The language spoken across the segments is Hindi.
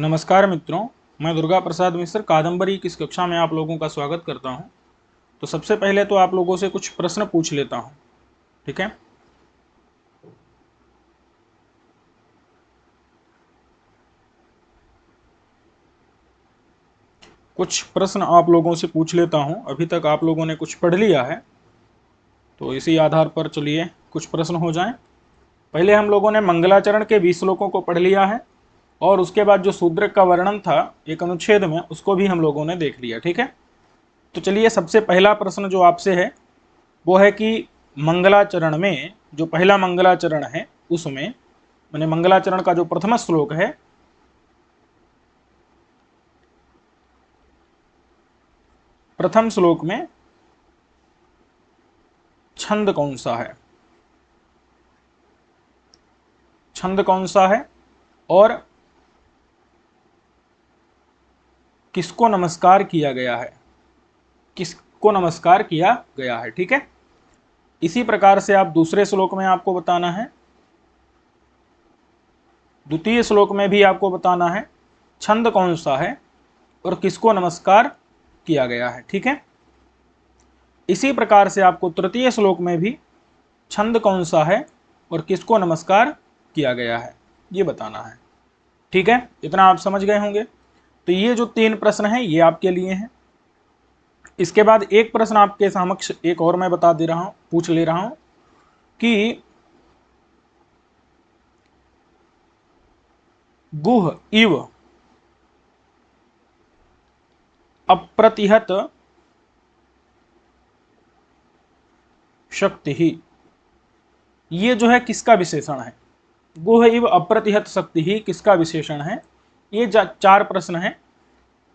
नमस्कार मित्रों, मैं दुर्गा प्रसाद मिश्र कादम्बरी की इस कक्षा में आप लोगों का स्वागत करता हूं। तो सबसे पहले तो आप लोगों से कुछ प्रश्न पूछ लेता हूं, ठीक है। कुछ प्रश्न आप लोगों से पूछ लेता हूं। अभी तक आप लोगों ने कुछ पढ़ लिया है, तो इसी आधार पर चलिए कुछ प्रश्न हो जाएं। पहले हम लोगों ने मंगलाचरण के 20 श्लोकों को पढ़ लिया है और उसके बाद जो शूद्रक का वर्णन था एक अनुच्छेद में, उसको भी हम लोगों ने देख लिया, ठीक है। तो चलिए सबसे पहला प्रश्न जो आपसे है वो है कि मंगलाचरण में जो पहला मंगलाचरण है उसमें मैंने मंगलाचरण का जो प्रथम श्लोक है, प्रथम श्लोक में छंद कौन सा है, छंद कौन सा है और किसको नमस्कार किया गया है, किसको नमस्कार किया गया है, ठीक है। इसी प्रकार से आप दूसरे श्लोक में आपको बताना है, द्वितीय श्लोक में भी आपको बताना है छंद कौन सा है और किसको नमस्कार किया गया है, ठीक है। इसी प्रकार से आपको तृतीय श्लोक में भी छंद कौन सा है और किसको नमस्कार किया गया है ये बताना है, ठीक है। इतना आप समझ गए होंगे। तो ये जो 3 प्रश्न हैं ये आपके लिए हैं। इसके बाद एक प्रश्न आपके समक्ष एक और मैं बता दे रहा हूं, पूछ ले रहा हूं कि गुह इव अप्रतिहत शक्ति ही, ये जो है किसका विशेषण है। गुह इव अप्रतिहत शक्ति ही किसका विशेषण है। ये 4 प्रश्न हैं,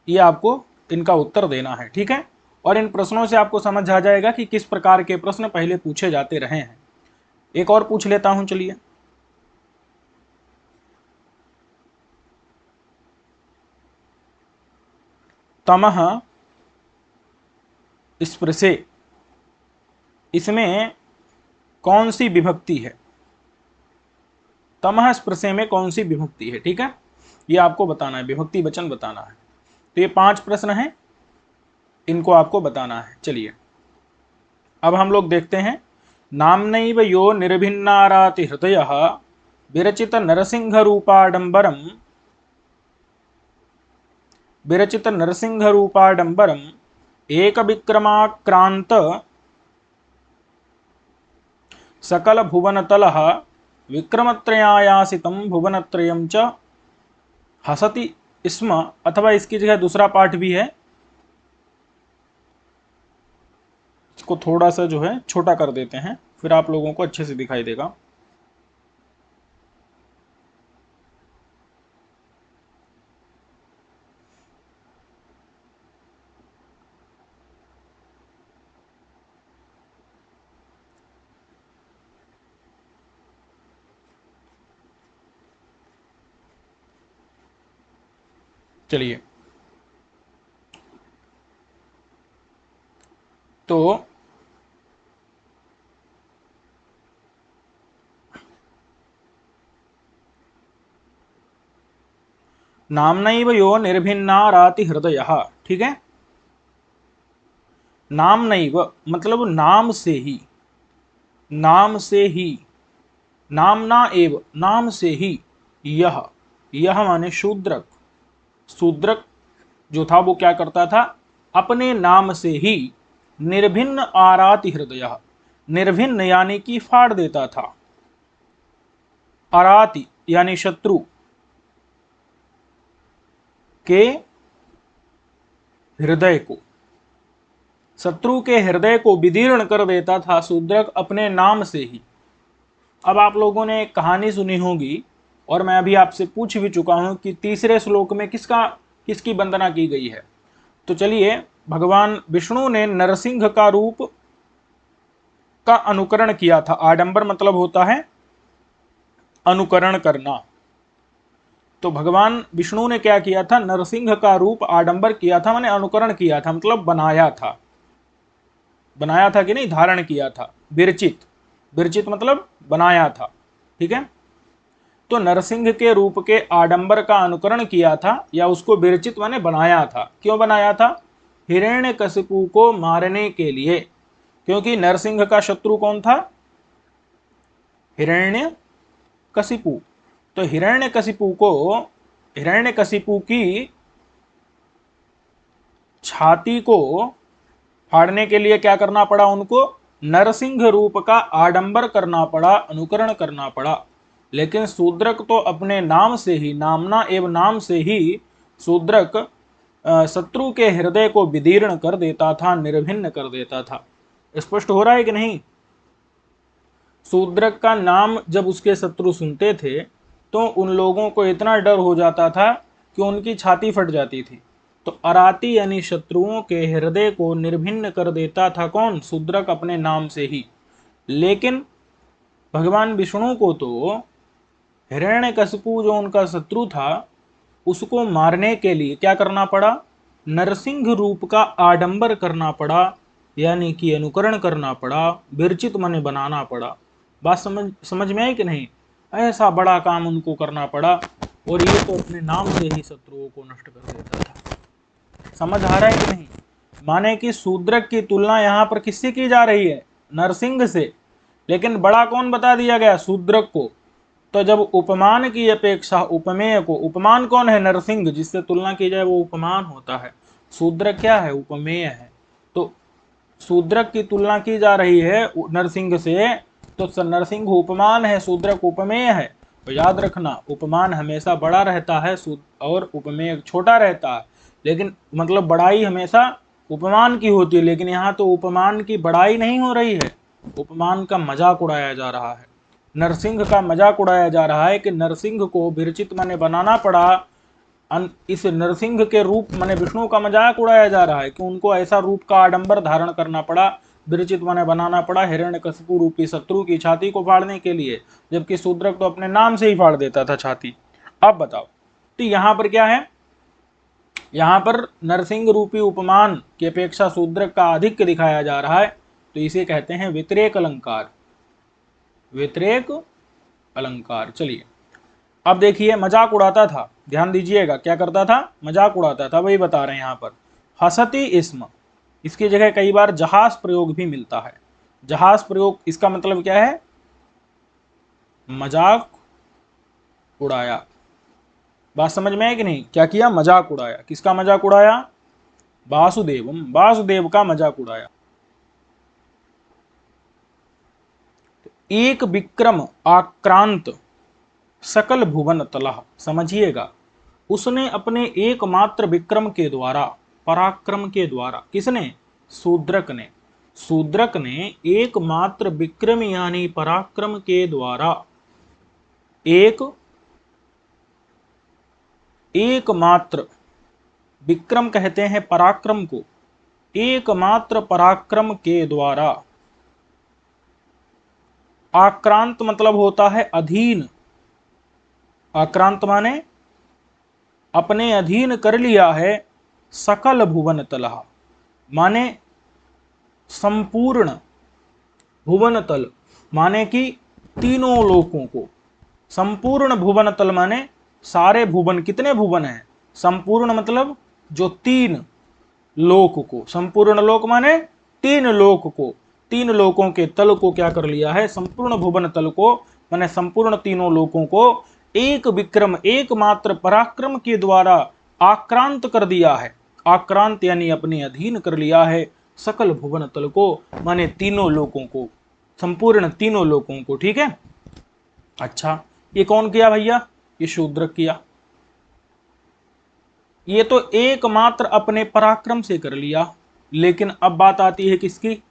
ये आपको इनका उत्तर देना है, ठीक है। और इन प्रश्नों से आपको समझ आ जाएगा कि किस प्रकार के प्रश्न पहले पूछे जाते रहे हैं। एक और पूछ लेता हूं, चलिए। तमह स्पृशे, इसमें कौन सी विभक्ति है, तमह स्पृशे में कौन सी विभक्ति है, ठीक है। ये आपको बताना है, विभक्ति वचन बताना है। तो ये 5 प्रश्न हैं, इनको आपको बताना है। चलिए अब हम लोग देखते हैं। नाम्नैव यो निर्भिन्नाराति हृदयः विरचित नरसिंह रूपाडंबरम, विरचित नरसिंह रूपाडंबरम एक विक्रमाक्रांत सकल भुवनतलः विक्रमत्रयायासितं भुवनत्रयं च हसति स्म। अथवा इसकी जगह दूसरा पाठ भी है, इसको थोड़ा सा जो है छोटा कर देते हैं, फिर आप लोगों को अच्छे से दिखाई देगा। चलिए तो नाम्नैव यो निर्भिन्नाराति हृदयः, ठीक है। नाम्नैव मतलब नाम से ही, नाम से ही, नामना एव नाम से ही, यह, यह माने शूद्रक, शूद्रक जो था वो क्या करता था, अपने नाम से ही निर्भिन्न आराति हृदय, निर्भिन्न यानी कि फाड़ देता था, आराति यानी शत्रु के हृदय को, शत्रु के हृदय को विदीर्ण कर देता था शूद्रक अपने नाम से ही। अब आप लोगों ने एक कहानी सुनी होगी और मैं अभी आपसे पूछ भी चुका हूं कि तीसरे श्लोक में किसकी वंदना की गई है। तो चलिए, भगवान विष्णु ने नरसिंह का रूप का अनुकरण किया था। आडंबर मतलब होता है अनुकरण करना। तो भगवान विष्णु ने क्या किया था, नरसिंह का रूप आडंबर किया था, माने अनुकरण किया था, मतलब बनाया था, बनाया था कि नहीं, धारण किया था। विरचित, विरचित मतलब बनाया था, ठीक है। तो नरसिंह के रूप के आडंबर का अनुकरण किया था या उसको विरचित माने बनाया था। क्यों बनाया था? हिरण्यकशिपु को मारने के लिए। क्योंकि नरसिंह का शत्रु कौन था? हिरण्यकशिपु। तो हिरण्यकशिपु की छाती को फाड़ने के लिए क्या करना पड़ा उनको? नरसिंह रूप का आडंबर करना पड़ा, अनुकरण करना पड़ा। लेकिन शूद्रक तो अपने नाम से ही, नामना एवं नाम से ही शूद्रक शत्रु के हृदय को विदीर्ण कर देता था, निर्भिन्न कर देता था। स्पष्ट हो रहा है कि नहीं? शूद्रक का नाम जब उसके शत्रु सुनते थे तो उन लोगों को इतना डर हो जाता था कि उनकी छाती फट जाती थी। तो अराती यानी शत्रुओं के हृदय को निर्भिन्न कर देता था कौन? शूद्रक अपने नाम से ही। लेकिन भगवान विष्णु को तो हिरण्यकशिपु जो उनका शत्रु था उसको मारने के लिए क्या करना पड़ा? नरसिंह रूप का आडंबर करना पड़ा, यानी कि अनुकरण करना पड़ा, विरचित मन बनाना पड़ा। बात समझ में आई कि नहीं? ऐसा बड़ा काम उनको करना पड़ा और ये तो अपने नाम से ही शत्रुओं को नष्ट कर देता था। समझ आ रहा है कि नहीं? माने कि शूद्रक की तुलना यहाँ पर किससे की जा रही है? नरसिंह से। लेकिन बड़ा कौन बता दिया गया? शूद्रक को। तो जब उपमान की अपेक्षा उपमेय को, उपमान कौन है? नरसिंह, जिससे तुलना की जाए वो उपमान होता है। शूद्रक क्या है? उपमेय है। तो शूद्रक की तुलना की जा रही है नरसिंह से, तो नरसिंह उपमान है, शूद्रक उपमेय है। तो याद रखना, उपमान हमेशा बड़ा रहता है और उपमेय छोटा रहता है। लेकिन मतलब बड़ाई हमेशा उपमान की होती है, लेकिन यहाँ तो उपमान की बड़ाई नहीं हो रही है, उपमान का मजाक उड़ाया जा रहा है। नरसिंह का मजाक उड़ाया जा रहा है कि नरसिंह को विरचित माने बनाना पड़ा। इस नरसिंह के रूप माने विष्णु का मजाक उड़ाया जा रहा है कि उनको ऐसा रूप का आडंबर धारण करना पड़ा, विरचित माने बनाना पड़ा हिरण्यकशिपु रूपी शत्रु की छाती को फाड़ने के लिए, जबकि शूद्रक तो अपने नाम से ही फाड़ देता था छाती। अब बताओ, तो यहां पर क्या है? यहां पर नरसिंह रूपी उपमान की अपेक्षा शूद्रक का अधिक दिखाया जा रहा है, तो इसे कहते हैं व्यतिरेक अलंकार। व्यतिरेक अलंकार। चलिए अब देखिए, मजाक उड़ाता था, ध्यान दीजिएगा, क्या करता था? मजाक उड़ाता था, वही बता रहे हैं यहां पर। हसती इस्म, इसकी जगह कई बार जहाज प्रयोग भी मिलता है। जहाज प्रयोग इसका मतलब क्या है? मजाक उड़ाया। बात समझ में है कि नहीं? क्या किया? मजाक उड़ाया। किसका मजाक उड़ाया? वासुदेवम, वासुदेव का मजाक उड़ाया। एक विक्रम आक्रांत सकल भुवन तलह, समझिएगा, उसने अपने एकमात्र विक्रम के द्वारा, पराक्रम के द्वारा, किसने? शूद्रक ने। शूद्रक ने एकमात्र विक्रम यानी पराक्रम के द्वारा, एकमात्र विक्रम कहते हैं पराक्रम को, एकमात्र पराक्रम के द्वारा, आक्रांत मतलब होता है अधीन, आक्रांत माने अपने अधीन कर लिया है, सकल भुवन तलह माने संपूर्ण, भुवन तल माने कि तीनों लोकों को, संपूर्ण भुवन तल माने सारे भुवन। कितने भुवन हैं? संपूर्ण मतलब जो तीन लोक को, संपूर्ण लोक माने तीन लोक को, तीन लोकों के तल को क्या कर लिया है? संपूर्ण भुवन तल को माने संपूर्ण तीनों लोकों को एक विक्रम, एकमात्र पराक्रम के द्वारा आक्रांत कर दिया है। आक्रांत यानी अपने अधीन कर लिया है, सकल भुवन तल को माने तीनों लोकों को, संपूर्ण तीनों लोकों को। ठीक है? अच्छा, ये कौन किया भैया? ये शूद्रक किया। ये तो एकमात्र अपने पराक्रम से कर लिया। लेकिन अब बात आती है किसकी?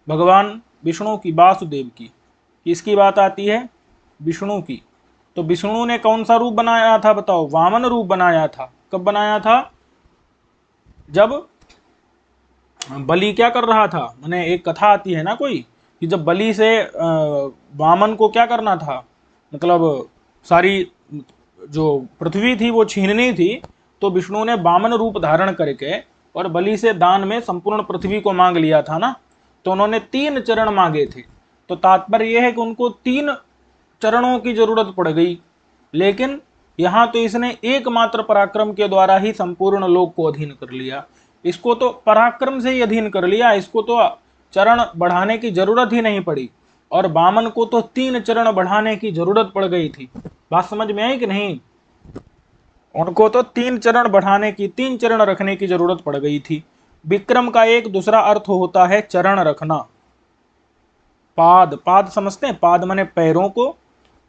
भगवान विष्णु की, वासुदेव की। किसकी बात आती है? विष्णु की। तो विष्णु ने कौन सा रूप बनाया था? बताओ। वामन रूप बनाया था। कब बनाया था? जब बलि क्या कर रहा था, मैंने एक कथा आती है ना कोई, कि जब बलि से वामन को क्या करना था, मतलब सारी जो पृथ्वी थी वो छीननी थी, तो विष्णु ने वामन रूप धारण करके और बलि से दान में संपूर्ण पृथ्वी को मांग लिया था ना। तो उन्होंने 3 चरण मांगे थे। तो तात्पर्य यह है कि उनको 3 चरणों की जरूरत पड़ गई। लेकिन यहाँ तो इसने एकमात्र पराक्रम के द्वारा ही संपूर्ण लोक को अधीन कर लिया। इसको तो पराक्रम से ही अधीन कर लिया, इसको तो चरण बढ़ाने की जरूरत ही नहीं पड़ी। और वामन को तो 3 चरण बढ़ाने की जरूरत पड़ गई थी। बात समझ में आई कि नहीं? उनको तो 3 चरण बढ़ाने की, 3 चरण रखने की जरूरत पड़ गई थी। विक्रम का एक दूसरा अर्थ होता है चरण रखना। पाद, पाद समझते हैं? पाद माने पैरों को,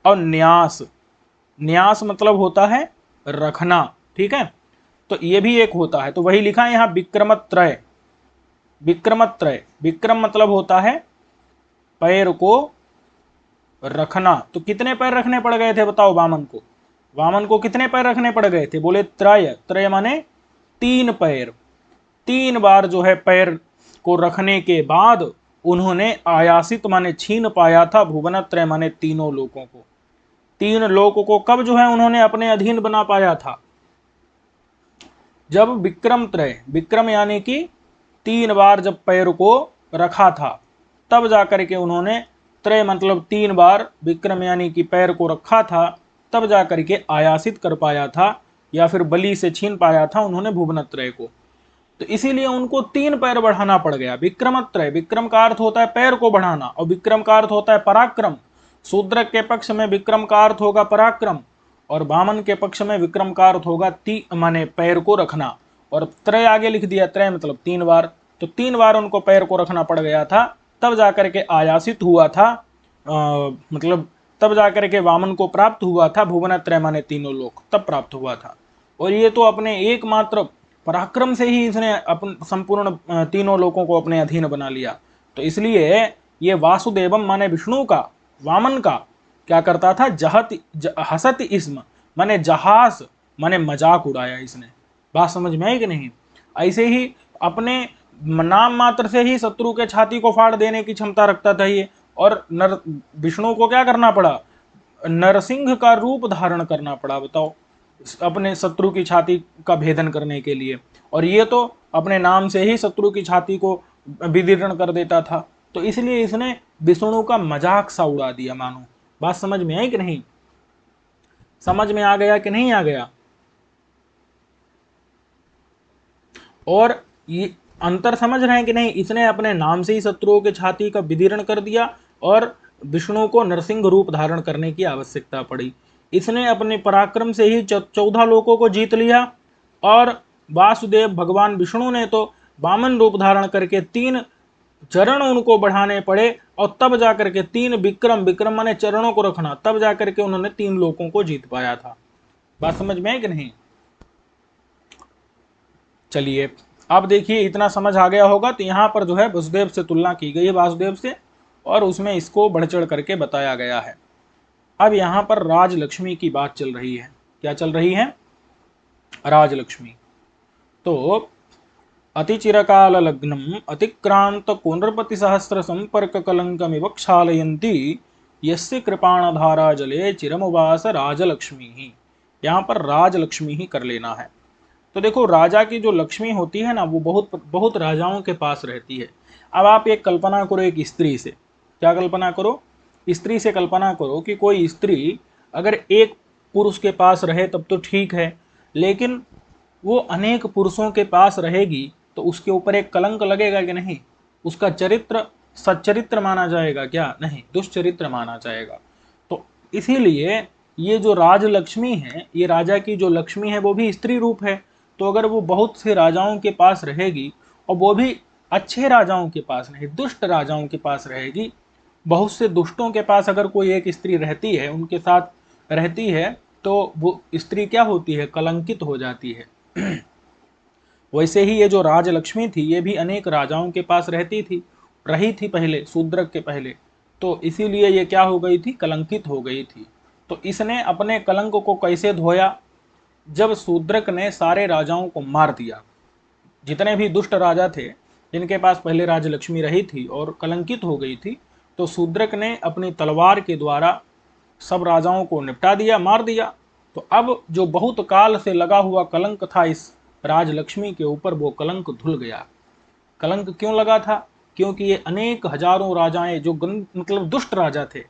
और न्यास, न्यास मतलब होता है रखना। ठीक है, तो ये भी एक होता है। तो वही लिखा है यहां विक्रमत्रय। विक्रमत्रय, विक्रम मतलब होता है पैर को रखना। तो कितने पैर रखने पड़ गए थे बताओ वामन को? वामन को कितने पैर रखने पड़ गए थे? बोले त्रय। त्रय माने 3 पैर। 3 बार जो है पैर को रखने के बाद उन्होंने आयासित माने छीन पाया था भुवनत्रय माने तीनों लोकों को। 3 लोकों को कब जो है उन्होंने अपने अधीन बना पाया था? जब विक्रम त्रय, विक्रम यानी कि 3 बार जब पैर को रखा था, तब जाकर के उन्होंने, त्रय मतलब 3 बार, विक्रम यानी कि पैर को रखा था, तब जाकर के आयासित कर पाया था, या फिर बलि से छीन पाया था उन्होंने भुवनत्रय को। तो इसीलिए उनको 3 पैर बढ़ाना पड़ गया। विक्रमत्रय, विक्रम का अर्थ होता है पैर को बढ़ाना, और विक्रम का अर्थ होता है पराक्रम। शूद्रक के पक्ष में विक्रम का अर्थ होगा पराक्रम, और वामन के पक्ष में विक्रम का अर्थ होगा माने पैर को रखना। और त्रय आगे लिख दिया, त्रय मतलब 3 बार। तो 3 बार उनको पैर को रखना पड़ गया था, तब जाकर के आयासित हुआ था, मतलब तब जाकर के वामन को प्राप्त हुआ था भुवनत्रय माने तीनों लोक, तब प्राप्त हुआ था। और ये तो अपने एकमात्र पराक्रम से ही इसने अपन संपूर्ण तीनों लोकों को अपने अधीन बना लिया। तो इसलिए ये वासुदेवम माने विष्णु का, वामन का क्या करता था? हसत इसम माने जहास माने मजाक उड़ाया इसने। बात समझ में आई कि नहीं? ऐसे ही अपने नाम मात्र से ही शत्रु के छाती को फाड़ देने की क्षमता रखता था ये। और विष्णु को क्या करना पड़ा? नरसिंह का रूप धारण करना पड़ा, बताओ, अपने शत्रु की छाती का भेदन करने के लिए। और ये तो अपने नाम से ही शत्रु की छाती को विदीर्ण कर देता था। तो इसलिए इसने विष्णु का मजाक सा उड़ा दिया मानो। बात समझ में आई कि नहीं? समझ में आ गया कि नहीं आ गया? और ये अंतर समझ रहे हैं कि नहीं? इसने अपने नाम से ही शत्रुओं के छाती का विदीर्ण कर दिया, और विष्णु को नरसिंह रूप धारण करने की आवश्यकता पड़ी। इसने अपने पराक्रम से ही 14 लोकों को जीत लिया, और वासुदेव भगवान विष्णु ने तो वामन रूप धारण करके 3 चरण उनको बढ़ाने पड़े, और तब जाकर के 3 विक्रम, विक्रम माने चरणों को रखना, तब जाकर के उन्होंने 3 लोकों को जीत पाया था। बात समझ में है कि नहीं? चलिए अब देखिए, इतना समझ आ गया होगा। तो यहाँ पर जो है वसुदेव से तुलना की गई है, वासुदेव से, और उसमें इसको बढ़ चढ़ करके बताया गया है। अब यहाँ पर राजलक्ष्मी की बात चल रही है। क्या चल रही है? राजलक्ष्मी। तो अतिचिरकाल लग्नम अतिक्रांत पुनर्पति सहस्र संपर्क कलंकमिव क्षालयन्ती यस्य कृपाणधारा जले चिरमुवास राजलक्ष्मी ही। यहाँ पर राजलक्ष्मी ही कर लेना है। तो देखो, राजा की जो लक्ष्मी होती है ना, वो बहुत बहुत राजाओं के पास रहती है। अब आप एक कल्पना करो एक स्त्री से। क्या कल्पना करो? स्त्री से कल्पना करो कि कोई स्त्री अगर एक पुरुष के पास रहे तब तो ठीक है, लेकिन वो अनेक पुरुषों के पास रहेगी तो उसके ऊपर एक कलंक लगेगा कि नहीं? उसका चरित्र सच्चरित्र माना जाएगा क्या? नहीं, दुष्चरित्र माना जाएगा। तो इसीलिए ये जो राजलक्ष्मी है, ये राजा की जो लक्ष्मी है वो भी स्त्री रूप है। तो अगर वो बहुत से राजाओं के पास रहेगी, और वो भी अच्छे राजाओं के पास नहीं, दुष्ट राजाओं के पास रहेगी, बहुत से दुष्टों के पास अगर कोई एक स्त्री रहती है, उनके साथ रहती है, तो वो स्त्री क्या होती है? कलंकित हो जाती है। वैसे ही ये जो राजलक्ष्मी थी, ये भी अनेक राजाओं के पास रही थी पहले, शूद्रक के पहले। तो इसीलिए ये क्या हो गई थी? कलंकित हो गई थी। तो इसने अपने कलंक को कैसे धोया? जब शूद्रक ने सारे राजाओं को मार दिया, जितने भी दुष्ट राजा थे जिनके पास पहले राजलक्ष्मी रही थी और कलंकित हो गई थी, तो शूद्रक ने अपनी तलवार के द्वारा सब राजाओं को निपटा दिया, मार दिया। तो अब जो बहुत काल से लगा हुआ कलंक था इस राजलक्ष्मी के ऊपर, वो कलंक धुल गया। कलंक क्यों लगा था? क्योंकि ये अनेक हजारों राजाएं जो मतलब दुष्ट राजा थे,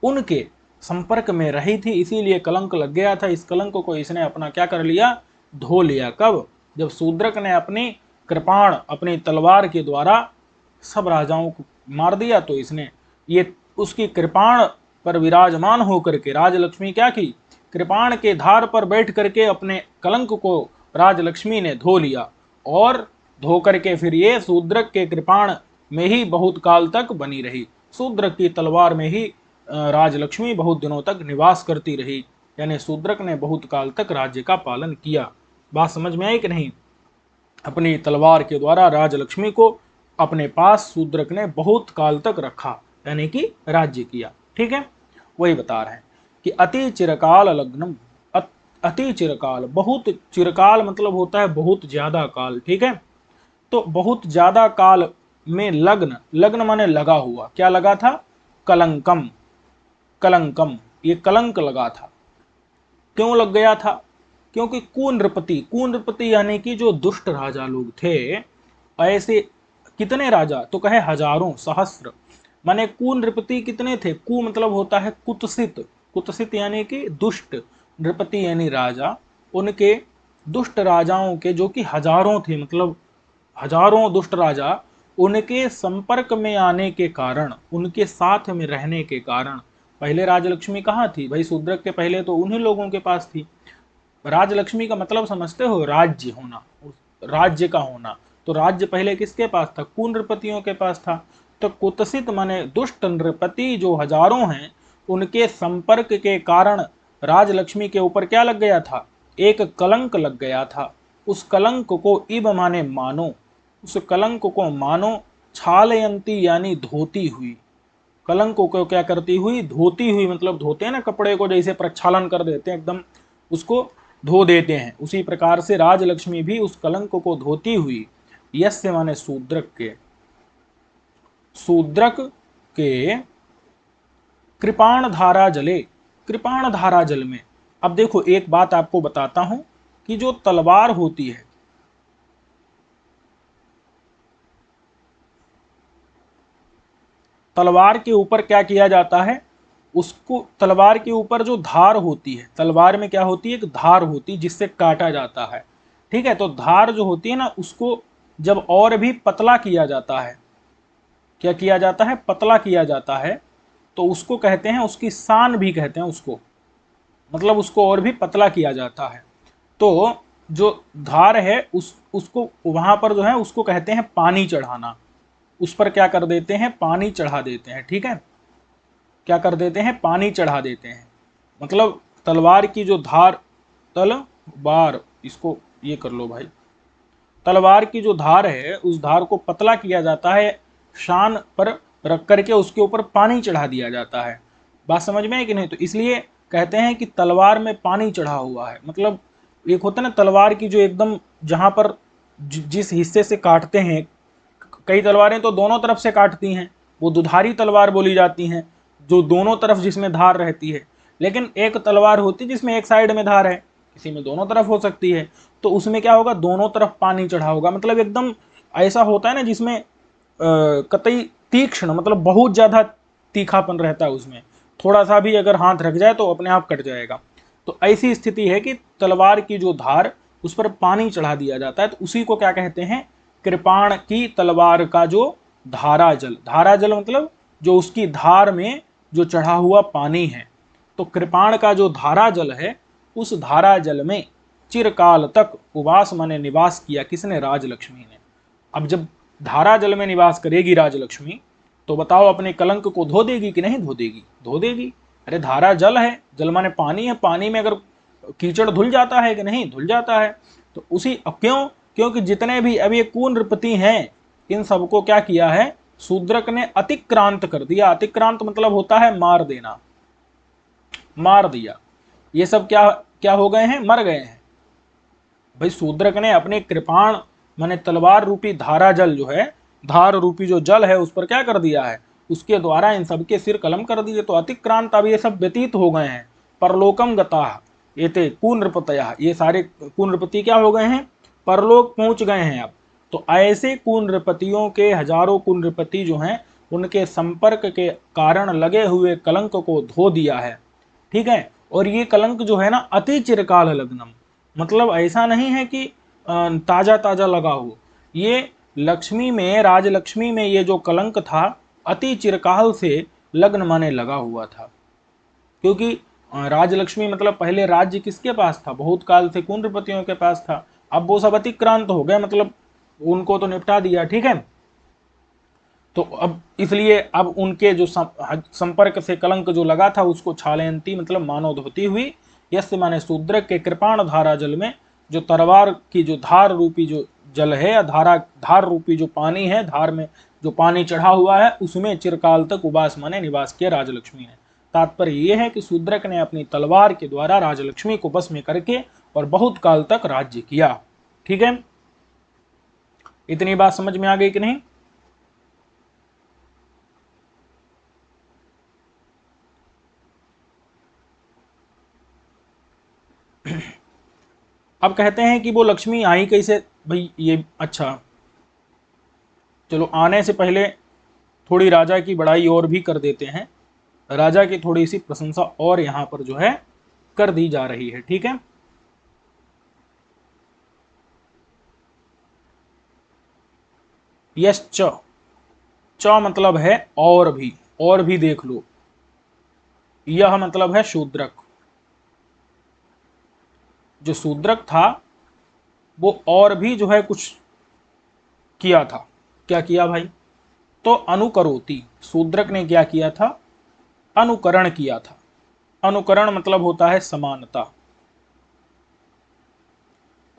उनके संपर्क में रही थी, इसीलिए कलंक लग गया था। इस कलंक को इसने अपना क्या कर लिया, धो लिया। कब? जब शूद्रक ने अपनी कृपाण, अपनी तलवार के द्वारा सब राजाओं को मार दिया, तो इसने ये उसकी कृपाण पर विराजमान होकर के राजलक्ष्मी क्या की, कृपाण के धार पर बैठ करके अपने कलंक को राजलक्ष्मी ने धो लिया, और धो करके फिर ये शूद्रक के कृपाण में ही बहुत काल तक बनी रही। शूद्रक की तलवार में ही राजलक्ष्मी बहुत दिनों तक निवास करती रही, यानी शूद्रक ने बहुत काल तक राज्य का पालन किया। बात समझ में आई कि नहीं? अपनी तलवार के द्वारा राजलक्ष्मी को अपने पास शूद्रक ने बहुत काल तक रखा, यानी कि राज्य किया। ठीक है, वही बता रहे हैं कि अति चिरकाल लग्नम, अति चिरकाल, बहुत चिरकाल मतलब होता है बहुत ज्यादा काल। ठीक है, तो बहुत ज्यादा काल में लग्न, लग्न माने लगा हुआ, क्या लगा था, कलंकम, कलंकम, ये कलंक लगा था। क्यों लग गया था? क्योंकि कुनृपति, कुनृपति यानी कि जो दुष्ट राजा लोग थे, ऐसे कितने राजा, तो कहे हजारों, सहस्त्र, माने कुनृपति कितने थे, कु मतलब होता है कुत्सित, कुत्सित यानी कि दुष्ट, नृपति यानी राजा, उनके दुष्ट राजाओं के जो कि हजारों थे, मतलब हजारों दुष्ट राजा, उनके संपर्क में आने के कारण, उनके साथ में रहने के कारण, पहले राजलक्ष्मी कहाँ थी भाई, शूद्रक के पहले तो उन्हीं लोगों के पास थी। राजलक्ष्मी का मतलब समझते हो, राज्य होना, राज्य का होना। तो राज्य पहले किसके पास था, कुनृपतियों के पास था। तो कुत्सित माने दुष्ट नृपति जो हजारों हैं, उनके संपर्क के कारण राजलक्ष्मी के ऊपर क्या लग गया था, एक कलंक लग गया था। उस कलंक को इब माने मानो, उस कलंक को मानो छालयंती यानी धोती हुई, कलंक को क्या करती हुई, धोती हुई, मतलब धोते हैं ना कपड़े को, जैसे प्रक्षालन कर देते हैं, एकदम उसको धो देते हैं, उसी प्रकार से राजलक्ष्मी भी उस कलंक को धोती हुई, यस्य माने शूद्रक के, शूद्रक के कृपाण धारा जले, कृपाण धारा जल में। अब देखो एक बात आपको बताता हूं कि जो तलवार होती है, तलवार के ऊपर क्या किया जाता है, उसको, तलवार के ऊपर जो धार होती है, तलवार में क्या होती है, एक धार होती है जिससे काटा जाता है। ठीक है, तो धार जो होती है ना, उसको जब और भी पतला किया जाता है, क्या किया जाता है, पतला किया जाता है, तो उसको कहते हैं, उसकी सान भी कहते हैं उसको, मतलब उसको और भी पतला किया जाता है। तो जो धार है उसको वहां पर जो है उसको कहते हैं पानी चढ़ाना, उस पर क्या कर देते हैं, पानी चढ़ा देते हैं। ठीक है, क्या कर देते हैं, पानी चढ़ा देते हैं, मतलब तलवार की जो धार, तलवार, इसको ये कर लो भाई, तलवार की जो धार है उस धार को पतला किया जाता है, शान पर रख करके उसके ऊपर पानी चढ़ा दिया जाता है। बात समझ में है कि नहीं? तो इसलिए कहते हैं कि तलवार में पानी चढ़ा हुआ है, मतलब एक होता है ना तलवार की जो एकदम जहां पर जिस हिस्से से काटते हैं, कई तलवारें तो दोनों तरफ से काटती हैं, वो दुधारी तलवार बोली जाती हैं, जो दोनों तरफ जिसमें धार रहती है। लेकिन एक तलवार होती है जिसमें एक साइड में धार है, किसी में दोनों तरफ हो सकती है, तो उसमें क्या होगा, दोनों तरफ पानी चढ़ा होगा, मतलब एकदम ऐसा होता है ना जिसमें कतई तीक्ष्ण, मतलब बहुत ज्यादा तीखापन रहता है उसमें, थोड़ा सा भी अगर हाथ रख जाए तो अपने आप कट जाएगा। तो ऐसी स्थिति है कि तलवार की जो धार, उस पर पानी चढ़ा दिया जाता है, तो उसी को क्या कहते हैं, कृपाण की तलवार का जो धारा जल, धारा जल मतलब जो उसकी धार में जो चढ़ा हुआ पानी है। तो कृपाण का जो धारा जल है, उस धारा जल में चिरकाल तक उवास माने निवास किया, किसने, राजलक्ष्मी ने। अब जब धारा जल में निवास करेगी राजलक्ष्मी, तो बताओ अपने कलंक को धो देगी कि नहीं धो देगी, धो देगी। अरे धारा जल है, जल माने पानी है, पानी में अगर कीचड़ धुल जाता है कि नहीं, धुल जाता है। तो उसी, अब क्यों, क्योंकि जितने भी अब ये कुनृपति हैं, इन सबको क्या किया है, शूद्रक ने अतिक्रांत कर दिया। अतिक्रांत मतलब होता है मार देना, मार दिया। ये सब क्या क्या हो गए हैं, मर गए हैं भाई। शूद्रक ने अपने कृपाण माने तलवार रूपी धारा जल जो है, धार रूपी जो जल है, उस पर क्या कर दिया है, उसके द्वारा इन सबके सिर कलम कर दिए। तो अतिक्रांत, अब ये सब व्यतीत हो गए हैं, परलोकम गता ये थे कुनृपतया, ये सारे कुनृपति क्या हो गए हैं, परलोक पहुंच गए हैं अब। तो ऐसे कुनृपतियों के, हजारों कुनृपति जो हैं, उनके संपर्क के कारण लगे हुए कलंक को धो दिया है। ठीक है। और ये कलंक जो है ना अति चिरकाल लग्नम, मतलब ऐसा नहीं है कि ताजा ताजा लगा हो, ये लक्ष्मी में, राजलक्ष्मी में ये जो कलंक था अति चिरकाल से लग्न माने लगा हुआ था। क्योंकि राजलक्ष्मी मतलब पहले राज्य किसके पास था, बहुत काल से कुंद्रपतियों के पास था। अब वो सब अतिक्रांत हो गए, मतलब उनको तो निपटा दिया, ठीक है। तो अब इसलिए अब उनके जो संपर्क से कलंक जो लगा था उसको छालयंती मतलब मानव धोती हुई, यस्य माने शूद्र के कृपाण धारा जल में, जो तलवार की जो धार रूपी जो जल है या धार रूपी जो पानी है, धार में जो पानी चढ़ा हुआ है उसमें चिरकाल तक उबास माने निवास किया राजलक्ष्मी ने। तात्पर्य यह है कि शूद्रक ने अपनी तलवार के द्वारा राजलक्ष्मी को बस में करके और बहुत काल तक राज्य किया। ठीक है, इतनी बात समझ में आ गई कि नहीं? अब कहते हैं कि वो लक्ष्मी आई कैसे भाई, ये अच्छा चलो आने से पहले थोड़ी राजा की बड़ाई और भी कर देते हैं। राजा की थोड़ी सी प्रशंसा और यहां पर जो है कर दी जा रही है। ठीक है, यश च मतलब है और भी देख लो। यह मतलब है शूद्रक। जो शूद्रक था वो और भी जो है कुछ किया था। क्या किया भाई? तो अनुकरोति, शूद्रक ने क्या किया था? अनुकरण किया था। अनुकरण मतलब होता है समानता।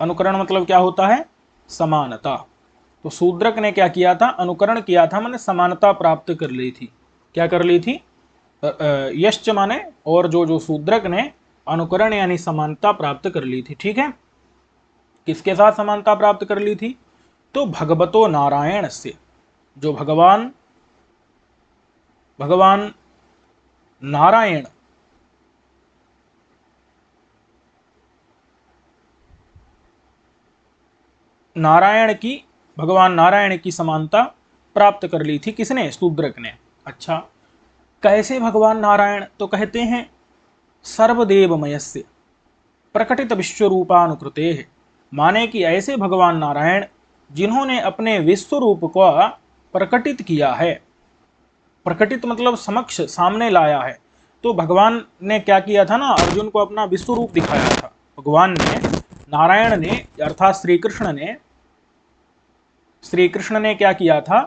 अनुकरण मतलब क्या होता है? समानता। तो शूद्रक ने क्या किया था? अनुकरण किया था, माने समानता प्राप्त कर ली थी। क्या कर ली थी? यश्च माने और जो शूद्रक ने अनुकरण यानी समानता प्राप्त कर ली थी। ठीक है, किसके साथ समानता प्राप्त कर ली थी? तो भगवतो नारायण से, जो भगवान नारायण भगवान नारायण की समानता प्राप्त कर ली थी। किसने? शूद्रक ने। अच्छा, कैसे भगवान नारायण? तो कहते हैं सर्वदेवमयस्य प्रकटित विश्वरूपानुकृते है, माने कि ऐसे भगवान नारायण जिन्होंने अपने विश्व रूप को प्रकटित किया है। प्रकटित मतलब समक्ष, सामने लाया है। तो भगवान ने क्या किया था ना, अर्जुन को अपना विश्व रूप दिखाया था। भगवान ने, नारायण ने अर्थात श्री कृष्ण ने क्या किया था?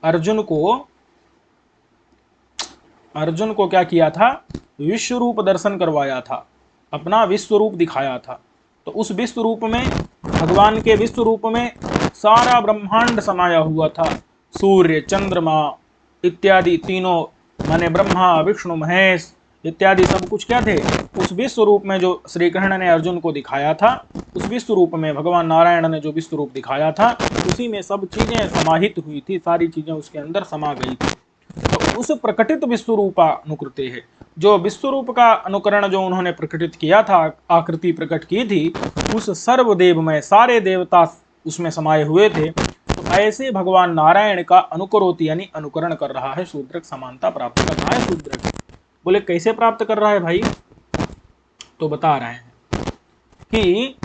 अर्जुन को क्या किया था? विश्व रूप दर्शन करवाया था, अपना विश्व रूप दिखाया था। तो उस विश्व रूप में, भगवान के विश्व रूप में सारा ब्रह्मांड समाया हुआ था। सूर्य, चंद्रमा इत्यादि तीनों माने ब्रह्मा, विष्णु, महेश इत्यादि सब कुछ क्या थे? उस विश्व रूप में जो श्री कृष्ण ने अर्जुन को दिखाया था, उस विश्व रूप में भगवान नारायण ने जो विश्व रूप दिखाया था उसी में सब चीजें समाहित हुई थी, सारी चीजें उसके अंदर समा गई थी। तो उस प्रकटित विश्व रूपानुकृते है, जो विश्व रूप का अनुकरण जो उन्होंने प्रकटित किया था, आकृति प्रकट की थी, उस सर्वदेव में सारे देवता उसमें समाये हुए थे। तो ऐसे भगवान नारायण का अनुकरोति यानी अनुकरण कर रहा है शूद्रक, समानता प्राप्त कर रहा है शूद्रक। बोले कैसे प्राप्त कर रहा है भाई? तो बता रहे हैं कि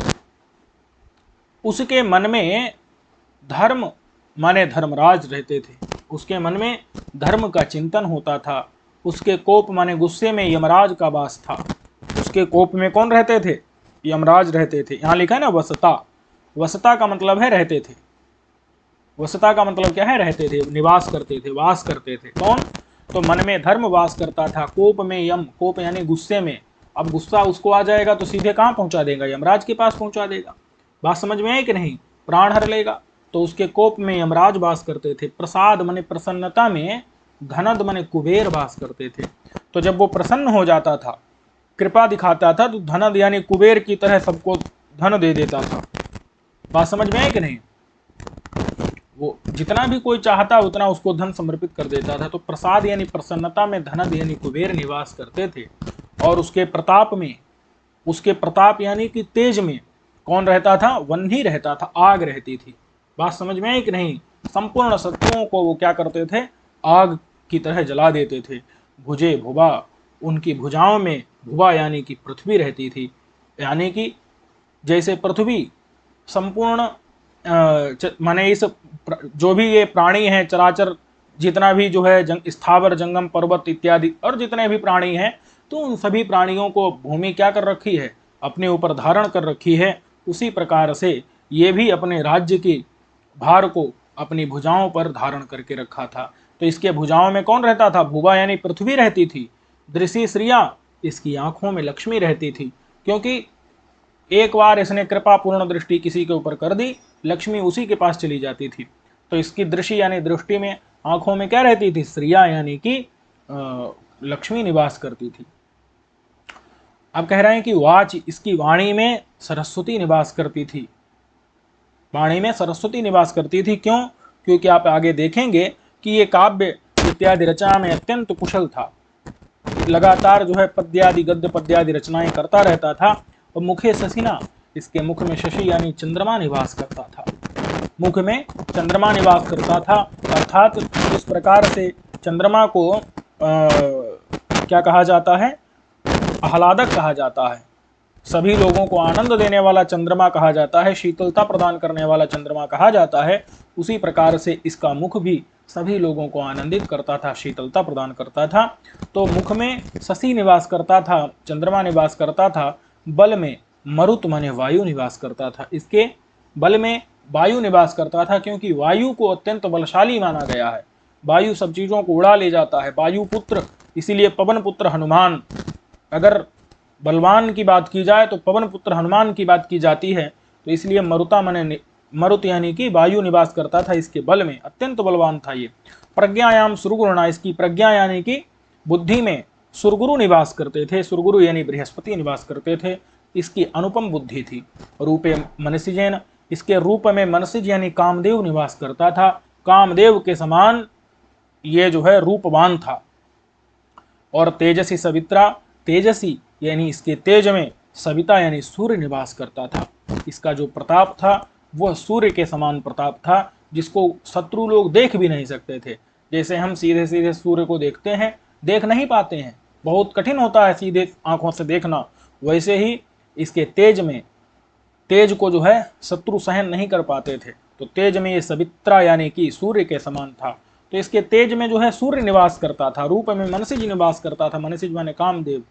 उसके मन में धर्म माने धर्मराज रहते थे, उसके मन में धर्म का चिंतन होता था। उसके कोप माने गुस्से में यमराज का वास था। उसके कोप में कौन रहते थे? यमराज रहते थे। यहां लिखा है ना वसता। वसता का मतलब है रहते थे। वसता का मतलब क्या है? रहते थे, निवास करते थे, वास करते थे। कौन? तो मन में धर्म वास करता था, कोप में यम, कोप यानी गुस्से में। अब गुस्सा उसको आ जाएगा तो सीधे कहां पहुंचा देगा? यमराज के पास पहुंचा देगा। बात समझ में आई कि नहीं? प्राण हर लेगा। तो उसके कोप में यमराज वास करते थे। प्रसाद माने प्रसन्नता में धनद माने कुबेर वास करते थे। तो जब वो प्रसन्न हो जाता था, कृपा दिखाता था, तो धनद यानी कुबेर की तरह सबको धन दे देता था। बात समझ में आई कि नहीं? वो जितना भी कोई चाहता उतना उसको धन समर्पित कर देता था। तो प्रसाद यानी प्रसन्नता में धनद यानी कुबेर निवास करते थे। और उसके प्रताप यानी कि तेज में कौन रहता था? वन्ही रहता था, आग रहती थी। बात समझ में आई कि नहीं? संपूर्ण शत्रुओं को वो क्या करते थे? आग की तरह जला देते थे। भुजे भुबा, उनकी भुजाओं में भुवा यानी कि पृथ्वी रहती थी। यानी कि जैसे पृथ्वी संपूर्ण माने इस जो भी ये प्राणी हैं चराचर, जितना भी जो है स्थावर जंगम पर्वत इत्यादि और जितने भी प्राणी हैं, तो उन सभी प्राणियों को भूमि क्या कर रखी है, अपने ऊपर धारण कर रखी है। उसी प्रकार से ये भी अपने राज्य के भार को अपनी भुजाओं पर धारण करके रखा था। तो इसके भुजाओं में कौन रहता था? भुवा यानी पृथ्वी रहती थी। दृषि श्रिया, इसकी आंखों में लक्ष्मी रहती थी, क्योंकि एक बार इसने कृपा पूर्ण दृष्टि किसी के ऊपर कर दी, लक्ष्मी उसी के पास चली जाती थी। तो इसकी दृष्टि यानी दृष्टि में, आंखों में क्या रहती थी? श्रिया यानी कि लक्ष्मी निवास करती थी। अब कह रहे हैं कि वाच, इसकी वाणी में सरस्वती निवास करती थी। वाणी में सरस्वती निवास करती थी। क्यों? क्योंकि आप आगे देखेंगे कि ये काव्य इत्यादि रचना में अत्यंत कुशल था। लगातार जो है पद्यादि गद्य पद्यादि रचनाएं करता रहता था। और मुखे शशिना, इसके मुख में शशि यानी चंद्रमा निवास करता था। मुख में चंद्रमा निवास करता था, अर्थात इस प्रकार से चंद्रमा को क्या कहा जाता है? आह्लादक कहा जाता है। सभी लोगों को आनंद देने वाला चंद्रमा कहा जाता है, शीतलता प्रदान करने वाला चंद्रमा कहा जाता है। उसी प्रकार से इसका मुख भी सभी लोगों को आनंदित करता था, शीतलता प्रदान करता था। तो मुख में शशि निवास करता था, चंद्रमा निवास करता था। बल में मरुत माने वायु निवास करता था। इसके बल में वायु निवास करता था, क्योंकि वायु को अत्यंत बलशाली माना गया है। वायु सब चीजों को उड़ा ले जाता है। वायु पुत्र, इसीलिए पवन पुत्र हनुमान, अगर बलवान की बात की जाए तो पवन पुत्र हनुमान की बात की जाती है। तो इसलिए मरुता माने मरुत यानी कि वायु निवास करता था इसके बल में, अत्यंत बलवान था ये। प्रज्ञायाम सुरगुरुणा, इसकी प्रज्ञा यानी कि बुद्धि में सुरगुरु निवास करते थे। सुरगुरु यानी बृहस्पति निवास करते थे। इसकी अनुपम बुद्धि थी। रूपे मनसिजेन, इसके रूप में मनसिज यानी कामदेव निवास करता था। कामदेव के समान ये जो है रूपवान था। और तेजसी सवित्रा, तेजसी यानी इसके तेज में, सविता यानी सूर्य निवास करता था। इसका जो प्रताप था वह सूर्य के समान प्रताप था, जिसको शत्रु लोग देख भी नहीं सकते थे। जैसे हम सीधे सीधे सूर्य को देखते हैं, देख नहीं पाते हैं, बहुत कठिन होता है सीधे आंखों से देखना। वैसे ही इसके तेज में, तेज को जो है शत्रु सहन नहीं कर पाते थे। तो तेज में ये सवित्रा यानी कि सूर्य के समान था। तो इसके तेज में जो है सूर्य निवास करता था। रूप में मनसिज निवास करता था, मनसिज माने कामदेव।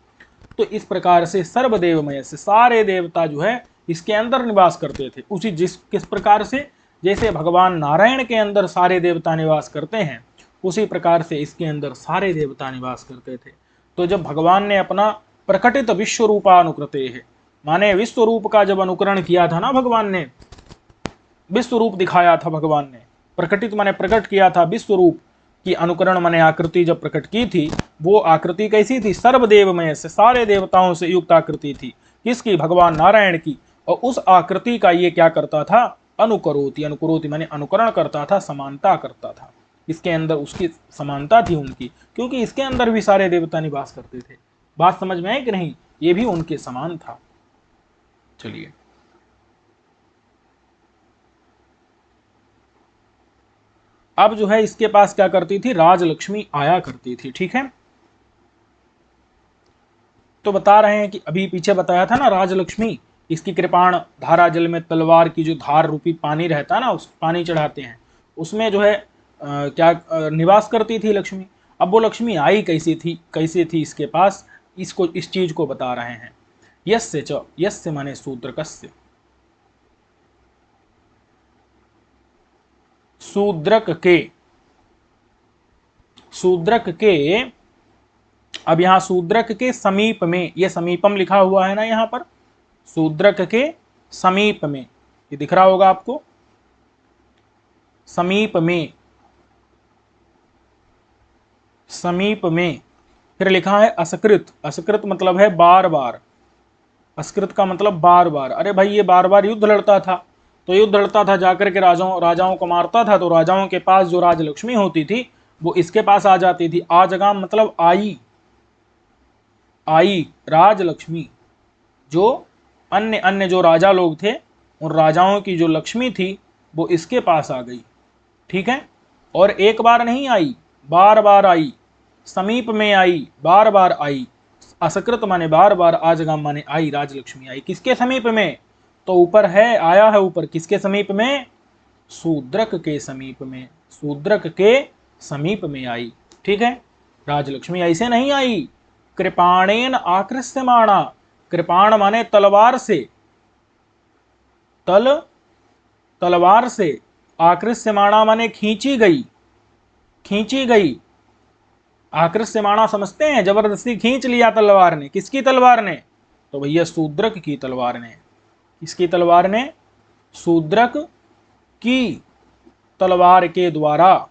तो इस प्रकार से सर्वदेवमय से सारे देवता जो है इसके अंदर निवास करते थे। उसी किस प्रकार से, जैसे भगवान नारायण के अंदर सारे देवता निवास करते हैं, उसी प्रकार से इसके अंदर सारे देवता निवास करते थे। तो जब भगवान ने अपना प्रकटित विश्व रूपानुकृते है, माने विश्व रूप का जब अनुकरण किया था ना, भगवान ने विश्व रूप दिखाया था, भगवान ने प्रकटित माने प्रकट किया था, विश्व रूप की अनुकरण माने आकृति जब प्रकट की थी, वो आकृति कैसी थी? सर्वदेवमय से सारे देवताओं से युक्त आकृति थी। किसकी? भगवान नारायण की। और उस आकृति का ये क्या करता था? अनुकरोति, अनुकरोति माने अनुकरण करता था, समानता करता था। इसके अंदर उसकी समानता थी उनकी, क्योंकि इसके अंदर भी सारे देवता निवास करते थे। बात समझ में आई कि नहीं? ये भी उनके समान था। चलिए, अब जो है इसके पास क्या करती थी? राजलक्ष्मी आया करती थी। ठीक है, तो बता रहे हैं कि अभी पीछे बताया था ना, राजलक्ष्मी इसकी कृपाण धारा जल में तलवार की जो धार रूपी पानी रहता है ना, उस पानी चढ़ाते हैं, उसमें जो है निवास करती थी लक्ष्मी। अब वो लक्ष्मी आई कैसी थी, कैसे थी इसके पास, इसको इस चीज को बता रहे हैं। यस्य च, यस्य माने शूद्रकस्य, शूद्रक के, शूद्रक के। अब यहां शूद्रक के समीप में, ये समीपम लिखा हुआ है ना यहां पर, शूद्रक के समीप में, ये दिख रहा होगा आपको, समीप में, समीप में। फिर लिखा है असकृत, असकृत मतलब है बार बार, असकृत का मतलब बार बार। अरे भाई ये बार बार युद्ध लड़ता था, तो युद्ध लड़ता था, जाकर के राजाओं को मारता था, तो राजाओं के पास जो राजलक्ष्मी होती थी वो इसके पास आ जाती थी। आजगाम मतलब आई, आई राजलक्ष्मी। जो अन्य अन्य जो राजा लोग थे, उन राजाओं की जो लक्ष्मी थी वो इसके पास आ गई। ठीक है, और एक बार नहीं आई, बार बार आई, समीप में आई, बार बार आई। असकृत माने बार बार, आजगाम माने आई, राजलक्ष्मी आई। किसके समीप में? तो ऊपर है, आया है ऊपर, किसके समीप में? शूद्रक के समीप में, शूद्रक के समीप में आई। ठीक है, राजलक्ष्मी ऐसे नहीं आई। कृपाणेन आकृष्यमाणा, कृपाण माने तलवार से, तलवार से, आकृष्यमाणा माने खींची गई, खींची गई। आकृष्यमाणा समझते हैं, जबरदस्ती खींच लिया तलवार ने। किसकी तलवार ने? तो भैया शूद्रक की तलवार ने। किसकी तलवार ने? शूद्रक की तलवार के द्वारा,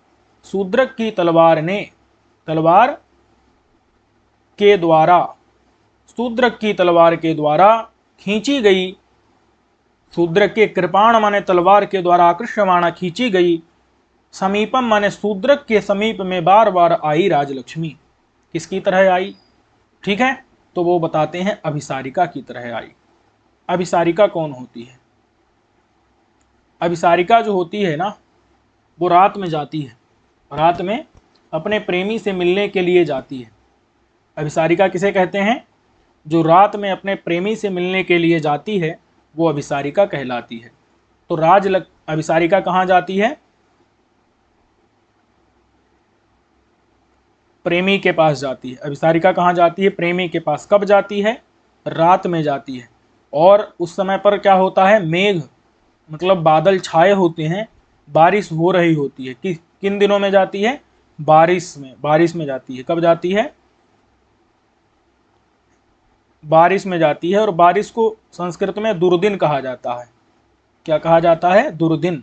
शूद्रक की तलवार ने, तलवार के द्वारा, शूद्रक की तलवार के द्वारा खींची गई। शूद्रक के, कृपाण माने तलवार के द्वारा, आकृष्यमाणा खींची गई। समीपम माने शूद्रक के समीप में बार बार आई राजलक्ष्मी। किसकी तरह आई? ठीक है, तो वो बताते हैं अभिसारिका की तरह आई। अभिसारिका कौन होती है? अभिसारिका जो होती है ना, वो रात में जाती है, रात में अपने प्रेमी से मिलने के लिए जाती है। अभिसारिका किसे कहते हैं? जो रात में अपने प्रेमी से मिलने के लिए जाती है, वो अभिसारिका कहलाती है। तो अभिसारिका कहाँ जाती है? प्रेमी के पास जाती है। अभिसारिका कहाँ जाती है? प्रेमी के पास। कब जाती है? रात में जाती है। और उस समय पर क्या होता है? मेघ मतलब बादल छाए होते हैं, बारिश हो रही होती है। किन दिनों में जाती है? बारिश में, बारिश में जाती है। कब जाती है? बारिश में जाती है। और बारिश को संस्कृत में दुर्दिन कहा जाता है। क्या कहा जाता है? दुर्दिन।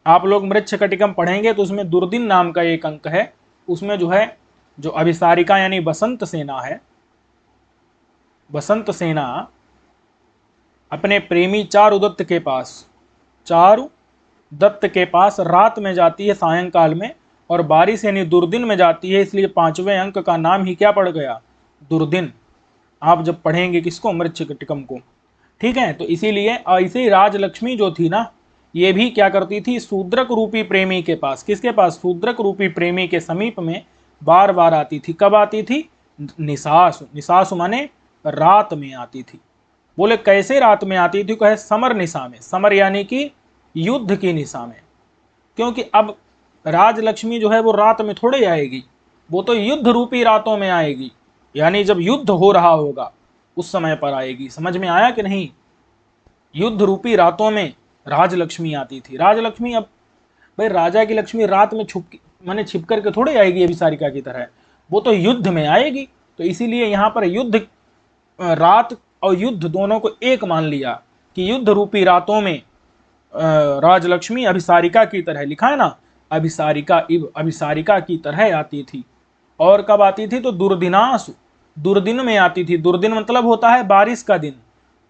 आप लोग मृच्छकटिकम पढ़ेंगे तो उसमें दुर्दिन नाम का एक अंक है, उसमें जो है, जो अभिसारिका यानी बसंत सेना है, बसंत सेना अपने प्रेमी चारुदत्त के पास, चारुदत्त के पास रात में जाती है, सायंकाल में, और बारिश यानी दुर्दिन में जाती है। इसलिए 5वें अंक का नाम ही क्या पड़ गया? दुर्दिन। आप जब पढ़ेंगे किसको? मृच्छकटिकम को। ठीक है, तो इसीलिए ऐसे ही राजलक्ष्मी जो थी ना, ये भी क्या करती थी? शूद्रक रूपी प्रेमी के पास। किसके पास? शूद्रक रूपी प्रेमी के समीप में बार बार आती थी। कब आती थी? निशासु, निशासु माने रात में आती थी। बोले कैसे रात में आती थी? कहे समर निशा में, समर यानी कि युद्ध की निशा में। क्योंकि अब राजलक्ष्मी जो है वो रात में थोड़े आएगी, वो तो युद्ध रूपी रातों में आएगी, यानी जब युद्ध हो रहा होगा उस समय पर आएगी। समझ में आया कि नहीं? युद्ध रूपी रातों में राजलक्ष्मी आती थी। राजलक्ष्मी, अब भाई राजा की लक्ष्मी रात में छुप माने छिप करके थोड़े आएगी अभिसारिका की तरह, वो तो युद्ध में आएगी। तो इसीलिए यहाँ पर युद्ध, रात और युद्ध दोनों को एक मान लिया कि युद्ध रूपी रातों में राजलक्ष्मी अभिसारिका की तरह, लिखा है ना, अभिसारिका इव, अभिसारिका की तरह आती थी। और कब आती थी? तो दुर्दिनासु, दुर्दिन में आती थी। दुर्दिन मतलब होता है बारिश का दिन,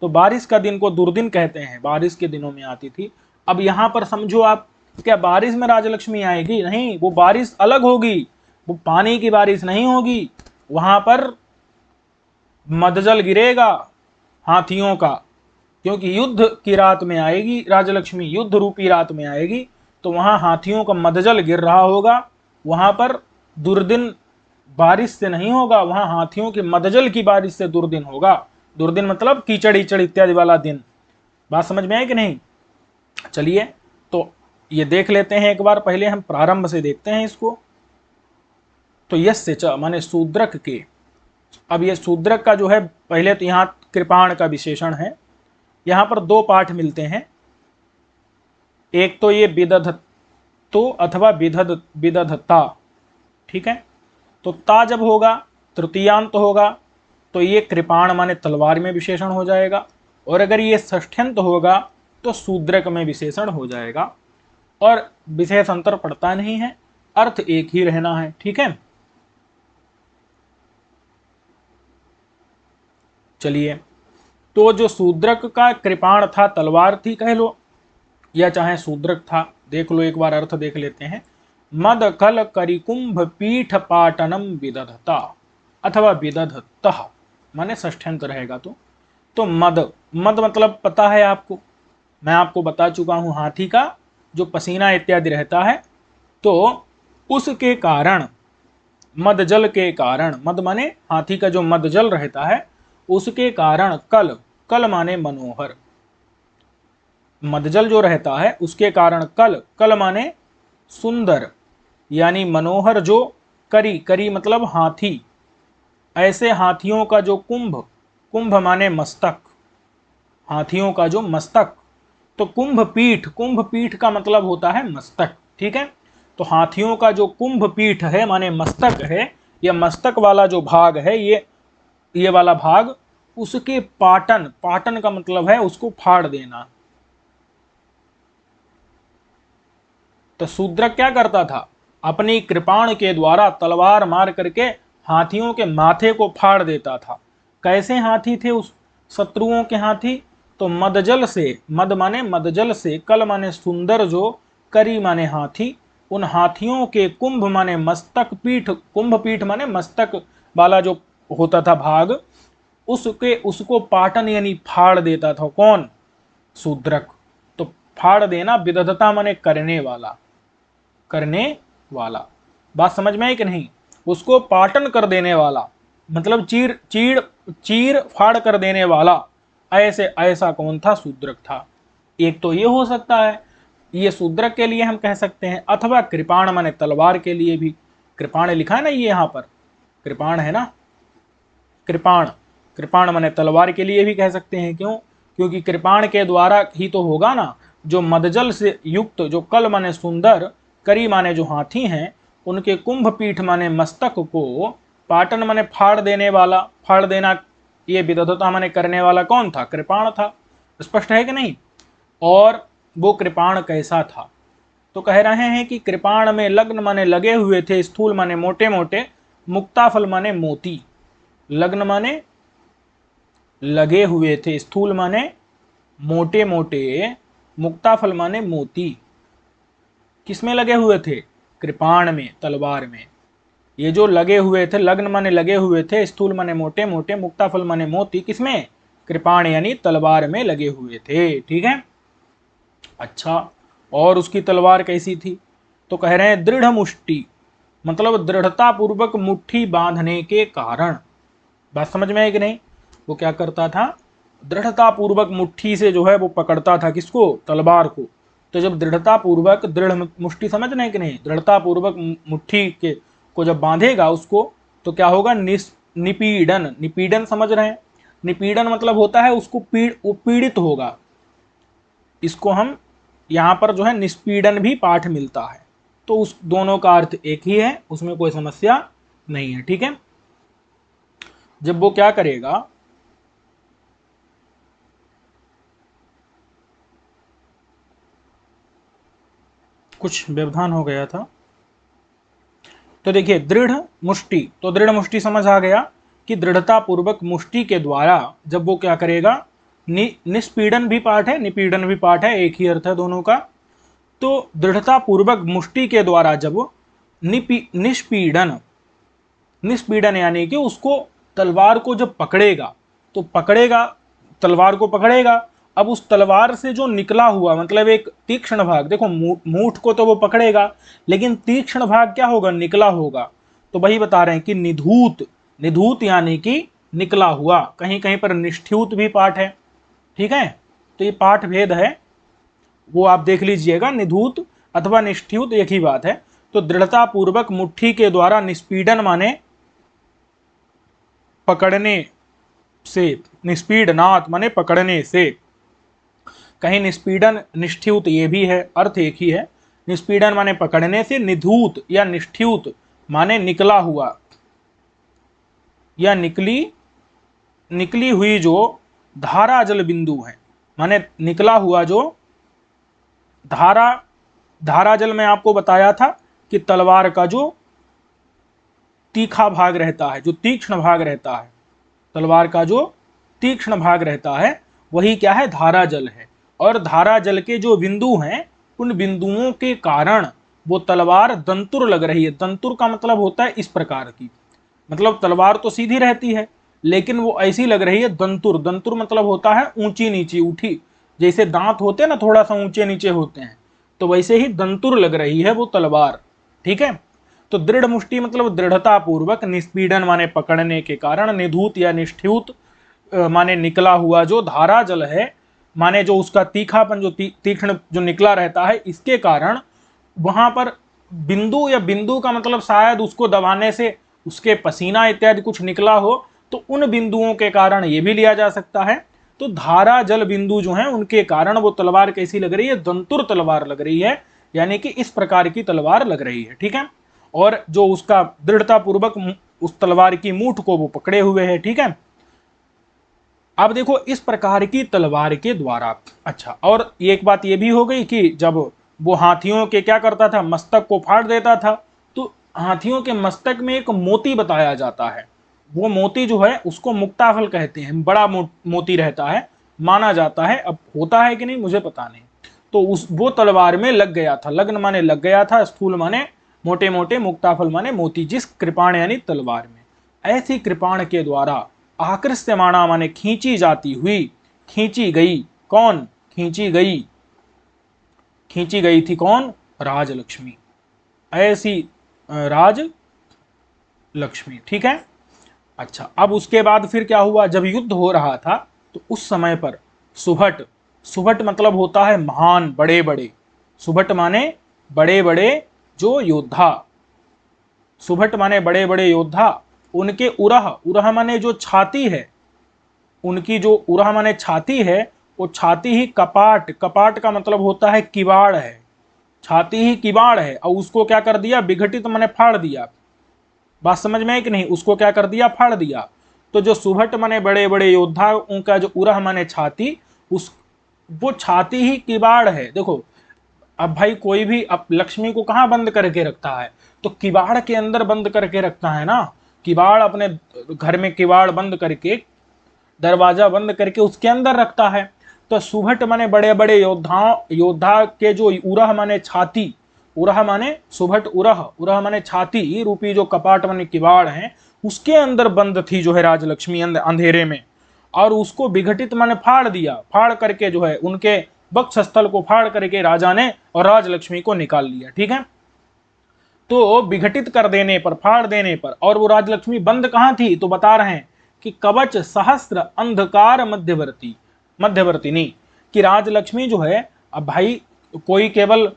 तो बारिश का दिन को दुर्दिन कहते हैं, बारिश के दिनों में आती थी। अब यहाँ पर समझो आप, क्या बारिश में राजलक्ष्मी आएगी? नहीं, वो बारिश अलग होगी, वो पानी की बारिश नहीं होगी, वहां पर मदजल गिरेगा हाथियों का, क्योंकि युद्ध की रात में आएगी राजलक्ष्मी, युद्ध रूपी रात में आएगी, तो वहां हाथियों का मदजल गिर रहा होगा। वहां पर दुर्दिन बारिश से नहीं होगा, वहां हाथियों की मदजल की बारिश से दुर्दिन होगा। दुर्दिन मतलब कीचड़ ईचड़ इत्यादि वाला दिन। बात समझ में आई कि नहीं? चलिए, तो ये देख लेते हैं एक बार, पहले हम प्रारंभ से देखते हैं इसको। तो यस्य च माने शूद्रक के। अब ये शूद्रक का जो है, पहले तो यहाँ कृपाण का विशेषण है। यहाँ पर दो पाठ मिलते हैं, एक तो ये विदधतो अथवा विदधता। ठीक है, तो ता जब होगा, तृतीयांत होगा, तो ये कृपाण माने तलवार में विशेषण हो जाएगा। और अगर ये षष्ठ्यंत होगा तो शूद्रक में विशेषण हो जाएगा। और विशेष अंतर पड़ता नहीं है, अर्थ एक ही रहना है। ठीक है, चलिए, तो जो शूद्रक का कृपाण था, तलवार थी कह लो, या चाहे शूद्रक था, देख लो एक बार अर्थ देख लेते हैं। मद कल करिकुंभ पीठ पाटनम विदधता अथवा विदधतः, माने षष्ठ्यंत रहेगा। तो मद, मद मतलब पता है आपको, मैं आपको बता चुका हूं, हाथी का जो पसीना इत्यादि रहता है, तो उसके कारण मदजल के कारण, मद माने हाथी का जो मदजल रहता है उसके कारण, कल, कल माने मनोहर, मदजल जो रहता है उसके कारण कल, कल माने सुंदर यानी मनोहर जो करी, करी मतलब हाथी, ऐसे हाथियों का जो कुंभ, कुंभ माने मस्तक, हाथियों का जो मस्तक, तो कुंभ पीठ, कुंभ पीठ का मतलब होता है मस्तक, ठीक है। तो हाथियों का जो कुंभ पीठ है माने मस्तक है, यह मस्तक वाला जो भाग है, ये वाला भाग, उसके पाटन, पाटन का मतलब है उसको फाड़ देना। तो शूद्रक क्या करता था, अपनी कृपाण के द्वारा तलवार मार करके हाथियों के माथे को फाड़ देता था। कैसे हाथी थे उस शत्रुओं के हाथी, तो मदजल से, मद माने मदजल से, कल माने सुंदर जो, करी माने हाथी, उन हाथियों के कुंभ माने मस्तक, पीठ, कुंभ पीठ माने मस्तक वाला जो होता था भाग, उसके उसको पाटन यानी फाड़ देता था। कौन, शूद्रक। तो फाड़ देना, विदधता माने करने वाला, करने वाला, बात समझ में आई कि नहीं। उसको पाटन कर देने वाला मतलब चीर चीर चीर फाड़ कर देने वाला, ऐसे ऐसा कौन था, शूद्रक था। एक तो ये हो सकता है, ये शूद्रक के लिए हम कह सकते हैं, अथवा कृपाण माने तलवार के लिए भी, कृपाण लिखा है ना ये यहाँ पर, कृपाण है ना, कृपाण, कृपाण माने तलवार के लिए भी कह सकते हैं। क्यों, क्योंकि कृपाण के द्वारा ही तो होगा ना, जो मदजल से युक्त, जो कल माने सुंदर, करी माने जो हाथी हैं, उनके कुंभ पीठ माने मस्तक को, पाटन माने फाड़ देने वाला, फाड़ देना, ये विदधता माने करने वाला कौन था, कृपाण था। स्पष्ट है कि नहीं। और वो कृपाण कैसा था, तो कह रहे हैं कि कृपाण में लग्न माने लगे हुए थे, स्थूल माने मोटे मोटे, मुक्ताफल माने मोती, लग्न माने लगे हुए थे, स्थूल माने मोटे मोटे, मुक्ताफल माने मोती। किसमें लगे हुए थे, कृपाण में, तलवार में। ये जो लगे हुए थे, लग्न माने लगे हुए थे, स्थूल माने मोटे मोटे, मुक्ताफल माने मोती, किसमें, कृपाण यानी तलवार में लगे हुए थे, ठीक है। अच्छा, और उसकी तलवार कैसी थी, तो कह रहे हैं दृढ़ मुष्टि, मतलब दृढ़ता पूर्वक मुट्ठी बांधने के कारण। बात समझ में आई कि नहीं। वो क्या करता था, दृढ़ता पूर्वक मुट्ठी से जो है वो पकड़ता था, किसको, तलवार को। तो जब दृढ़ता पूर्वक, दृढ़ मुट्ठी समझ रहे हैं कि नहीं, दृढ़ता पूर्वक मुट्ठी के को जब बांधेगा उसको, तो क्या होगा, निपीड़न, निपीड़न समझ रहे हैं। निपीड़न मतलब होता है उसको वो पीड़ित होगा। इसको हम यहाँ पर जो है निष्पीड़न भी पाठ मिलता है, तो उस दोनों का अर्थ एक ही है, उसमें कोई समस्या नहीं है, ठीक है। जब वो क्या करेगा, कुछ व्यवधान हो गया था, तो देखिए दृढ़ मुष्टि, तो दृढ़ मुष्टि समझ आ गया कि दृढ़ता पूर्वक मुष्टि के द्वारा जब वो क्या करेगा, निष्पीड़न भी पाठ है, निपीड़न भी पाठ है, एक ही अर्थ है दोनों का। तो दृढ़ता पूर्वक मुष्टि के द्वारा जब निष्पीड़न, निष्पीड़न यानी कि उसको, तलवार को जब पकड़ेगा, तो पकड़ेगा, तलवार को पकड़ेगा, अब उस तलवार से जो निकला हुआ, मतलब एक तीक्ष्ण भाग, देखो मूठ को तो वो पकड़ेगा, लेकिन तीक्ष्ण भाग क्या होगा, निकला होगा। तो वही बता रहे हैं कि निधूत, निधूत यानी कि निकला हुआ, कहीं कहीं पर निष्ठ्यूत भी पाठ है, ठीक है। तो ये पाठ भेद है, वो आप देख लीजिएगा, निधूत अथवा निष्ठ्यूत एक ही बात है। तो दृढ़ता पूर्वक मुट्ठी के द्वारा निष्पीडन माने पकड़ने से, निष्पीडनात् माने पकड़ने से, कहीं निष्पीडन निष्ठ्यूत ये भी है, अर्थ एक ही है। निष्पीडन माने पकड़ने से, निधूत या निष्ठ्यूत माने निकला हुआ या निकली, निकली हुई जो धारा जल बिंदु है, माने निकला हुआ जो धारा, धारा जल में आपको बताया था कि तलवार का जो तीखा भाग रहता है, जो तीक्ष्ण भाग रहता है, तलवार का जो तीक्ष्ण भाग रहता है, वही क्या है, धारा जल है। और धारा जल के जो बिंदु हैं, उन बिंदुओं के कारण वो तलवार दंतुर लग रही है। दंतुर का मतलब होता है इस प्रकार की, मतलब तलवार तो सीधी रहती है, लेकिन वो ऐसी लग रही है दंतुर। दंतुर मतलब होता है ऊंची नीची उठी, जैसे दांत होते हैं ना थोड़ा सा ऊंचे नीचे होते हैं, तो वैसे ही दंतुर लग रही है वो तलवार, ठीक है। तो दृढ़ मुष्टि मतलब दृढ़ता पूर्वक, निष्पीडन माने पकड़ने के कारण, निधूत या निष्ठ्यूत माने निकला हुआ जो धारा जल है, माने जो उसका तीखापन जो तीक्ष्ण जो निकला रहता है, इसके कारण वहां पर बिंदु, या बिंदु का मतलब शायद उसको दबाने से उसके पसीना इत्यादि कुछ निकला हो, तो उन बिंदुओं के कारण ये भी लिया जा सकता है। तो धारा जल बिंदु जो हैं उनके कारण वो तलवार कैसी लग रही है, दंतुर तलवार लग रही है, यानी कि इस प्रकार की तलवार लग रही है। ठीक है, और जो उसका दृढ़ता पूर्वक उस तलवार की मूठ को वो पकड़े हुए है। ठीक है, अब देखो इस प्रकार की तलवार के द्वारा, अच्छा, और एक बात ये भी हो गई कि जब वो हाथियों के क्या करता था, मस्तक को फाड़ देता था, तो हाथियों के मस्तक में एक मोती बताया जाता है, वो मोती जो है उसको मुक्ताफल कहते हैं, बड़ा मोती रहता है, माना जाता है, अब होता है कि नहीं मुझे पता नहीं। तो उस वो तलवार में लग गया था, लग्न माने लग गया था, स्थूल माने मोटे मोटे, मुक्ताफल माने मोती, जिस कृपाण यानी तलवार में, ऐसी कृपाण के द्वारा आकृष्यमाणा माने खींची जाती हुई, खींची गई, कौन खींची गई, खींची गई थी कौन, राजलक्ष्मी, ऐसी राज लक्ष्मी। ठीक है, अच्छा, अब उसके बाद फिर क्या हुआ, जब युद्ध हो रहा था तो उस समय पर सुभट, सुभट मतलब होता है महान, बड़े बड़े, सुभट माने बड़े बड़े जो योद्धा, सुभट माने बड़े बड़े योद्धा, उनके उरह, उरह माने जो छाती है, उनकी जो उरह माने छाती है, वो छाती ही कपाट, कपाट का मतलब होता है किवाड़ है, छाती ही किवाड़ है, और उसको क्या कर दिया, विघटित माने फाड़ दिया। बात समझ में है कि नहीं, उसको क्या कर दिया, फाड़ दिया। तो जो सुभट माने बड़े बड़े योद्धा, उनका जो उरह माने छाती, उस वो छाती ही किवाड़ है। देखो अब भाई कोई भी अब लक्ष्मी को कहाँ बंद करके रखता है, तो किवाड़ के अंदर बंद करके रखता है ना, किवाड़ अपने घर में किवाड़ बंद करके, दरवाजा बंद करके उसके अंदर रखता है। तो सुभट माने बड़े बड़े योद्धा के जो उरह माने छाती, उरह माने सुभट उरह, उरह माने छाती रूपी जो कपाट माने किवाड़ है, उसके अंदर बंद थी जो है राजलक्ष्मी अंधेरे में, और उसको विघटित माने फाड़ दिया, फाड़ करके जो है उनके वक्षस्थल को फाड़ करके राजा ने और राजलक्ष्मी को निकाल लिया। ठीक है, तो विघटित कर देने पर, फाड़ देने पर, और वो राजलक्ष्मी बंद कहां थी, तो बता रहे हैं कि कवच सहस्त्र अंधकार मध्यवर्ती, मध्यवर्ती नहीं, कि राजलक्ष्मी जो है, अब भाई कोई केवल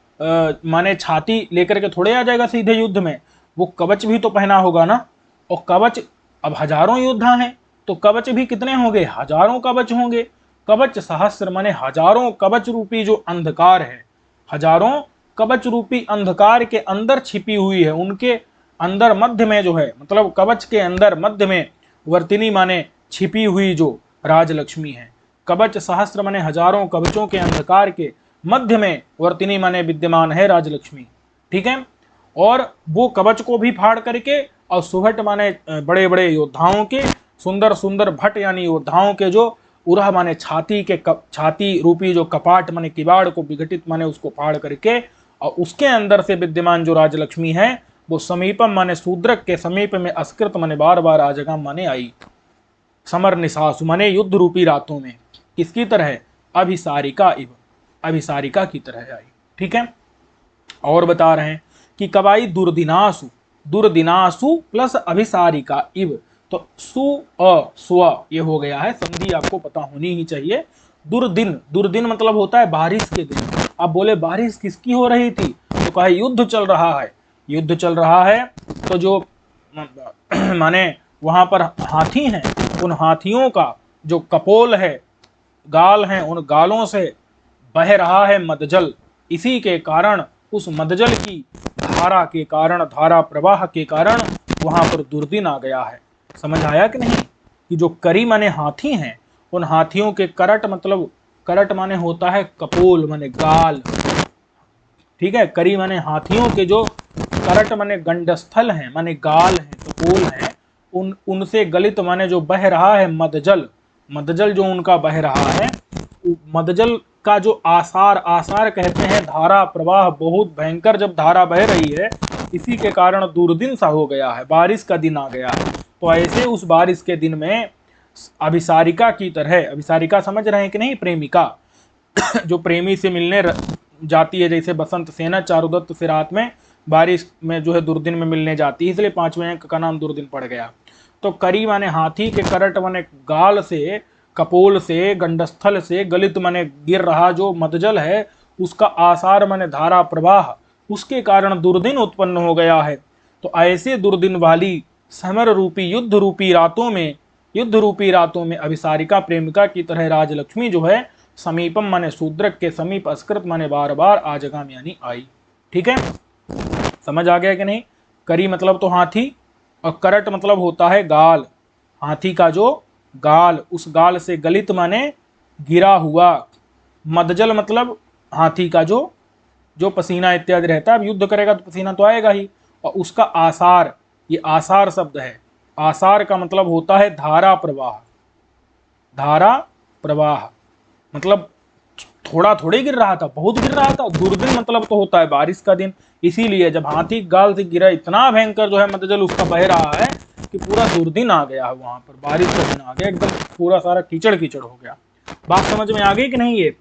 माने छाती लेकर के थोड़े आ जाएगा सीधे युद्ध में, वो कवच भी तो पहना होगा ना, और कवच, अब हजारों योद्धा हैं तो कवच भी कितने होंगे, हजारों कवच होंगे। कवच सहस्त्र माने हजारों कवच रूपी जो अंधकार है, हजारों कवच रूपी अंधकार के अंदर छिपी हुई है, उनके अंदर मध्य में जो है, मतलब कवच के अंदर मध्य में वर्तिनी माने छिपी हुई जो राजलक्ष्मी है। कवच सहस्त्र माने हजारों कवचों के अंधकार के मध्य में वर्तिनी माने विद्यमान है राजलक्ष्मी। ठीक है, और वो कवच को भी फाड़ करके, और सुभट माने बड़े बड़े योद्धाओं के, सुंदर सुंदर भट यानी योद्धाओं के जो उरह माने छाती के छाती रूपी जो कपाट माने किवाड़ को विघटित माने उसको फाड़ करके, और उसके अंदर से विद्यमान जो राजलक्ष्मी है वो समीपम माने शूद्रक के समीप में अस्कृत माने बार बार आजगम माने आई, समर निशासु माने युद्ध रूपी रातों में, किसकी तरह, अभिसारिका इव, अभिसारिका की तरह आई। ठीक है, और बता रहे हैं कि कबाई दुर्दिनासु, दुर्दिनासु प्लस अभिसारिका इव, तो सु अ स्व ये हो गया है, संधि आपको पता होनी ही चाहिए। दुर्दिन, दुर्दिन मतलब होता है बारिश के दिन। अब बोले बारिश किसकी हो रही थी, तो कहा युद्ध चल रहा है, युद्ध चल रहा है, तो जो माने वहां पर हाथी हैं, उन हाथियों का जो कपोल है, गाल हैं, उन गालों से बह रहा है मदजल, इसी के कारण, उस मदजल की धारा के कारण, धारा प्रवाह के कारण वहां पर दुर्दिन आ गया है। समझ आया कि नहीं, कि जो करी माने हाथी हैं, उन हाथियों के करट, मतलब करट माने होता है कपोल माने गाल। ठीक है, करी माने हाथियों के जो करट माने गंडस्थल हैं, माने गाल हैं, कपोल हैं, उनसे गलित माने जो बह रहा है मदजल, मदजल जो उनका बह रहा है, मदजल का जो आसार, आसार कहते हैं धारा प्रवाह, बहुत भयंकर जब धारा बह रही है, इसी के कारण दुर्दिन सा हो गया है, बारिश का दिन आ गया है। तो ऐसे उस बारिश के दिन में अभिसारिका की तरह, अभिसारिका समझ रहे हैं कि नहीं, प्रेमिका जो प्रेमी से मिलने जाती है, जैसे बसंत सेना चारुदत्त से रात में बारिश में जो है दुर्दिन में मिलने जाती है, इसलिए पांचवें अंक का नाम दुर्दिन पड़ गया। तो करी माने हाथी, के करट माने गाल से, कपोल से, गंडस्थल से, गलित माने गिर रहा जो मदजल है, उसका आसार माने धारा प्रवाह, उसके कारण दुर्दिन उत्पन्न हो गया है। तो ऐसे दुर्दिन वाली समर रूपी युद्ध रूपी रातों में अभिसारिका प्रेमिका की तरह राजलक्ष्मी जो है समीपम माने शूद्रक के समीप, अस्कृत माने बार बार, आजगाम यानी आई। ठीक है, समझ आ गया कि नहीं। करी मतलब तो हाथी, और करट मतलब होता है गाल, हाथी का जो गाल, उस गाल से गलित माने गिरा हुआ, मदजल मतलब हाथी का जो जो पसीना इत्यादि रहता है, अब युद्ध करेगा तो पसीना तो आएगा ही, और उसका आसार, ये आसार शब्द है, आसार का मतलब होता है धारा प्रवाह, धारा प्रवाह मतलब थोड़ा थोड़े गिर रहा था, बहुत गिर रहा था। दुर्दिन मतलब तो होता है बारिश का दिन, इसीलिए जब हाथी गाल से गिरा, इतना भयंकर जो है मदजल उसका बह रहा है कि पूरा दुर्दिन आ गया है, वहां पर बारिश का दिन आ गया, एकदम पूरा सारा कीचड़ कीचड़ हो गया। बात समझ में आ गई कि नहीं। ये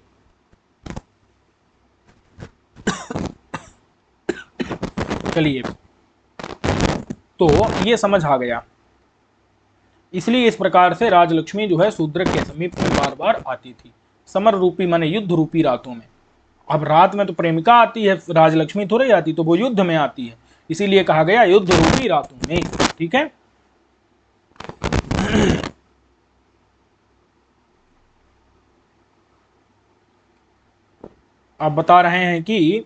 चलिए, तो ये समझ आ गया। इसलिए इस प्रकार से राजलक्ष्मी जो है शूद्रक के समीप में बार बार आती थी, समर रूपी माने युद्ध रूपी रातों में। अब रात में तो प्रेमिका आती है, राजलक्ष्मी थोड़ी आती, तो वो युद्ध में आती है, इसीलिए कहा गया युद्ध रूपी रातों में। ठीक है, आप बता रहे हैं कि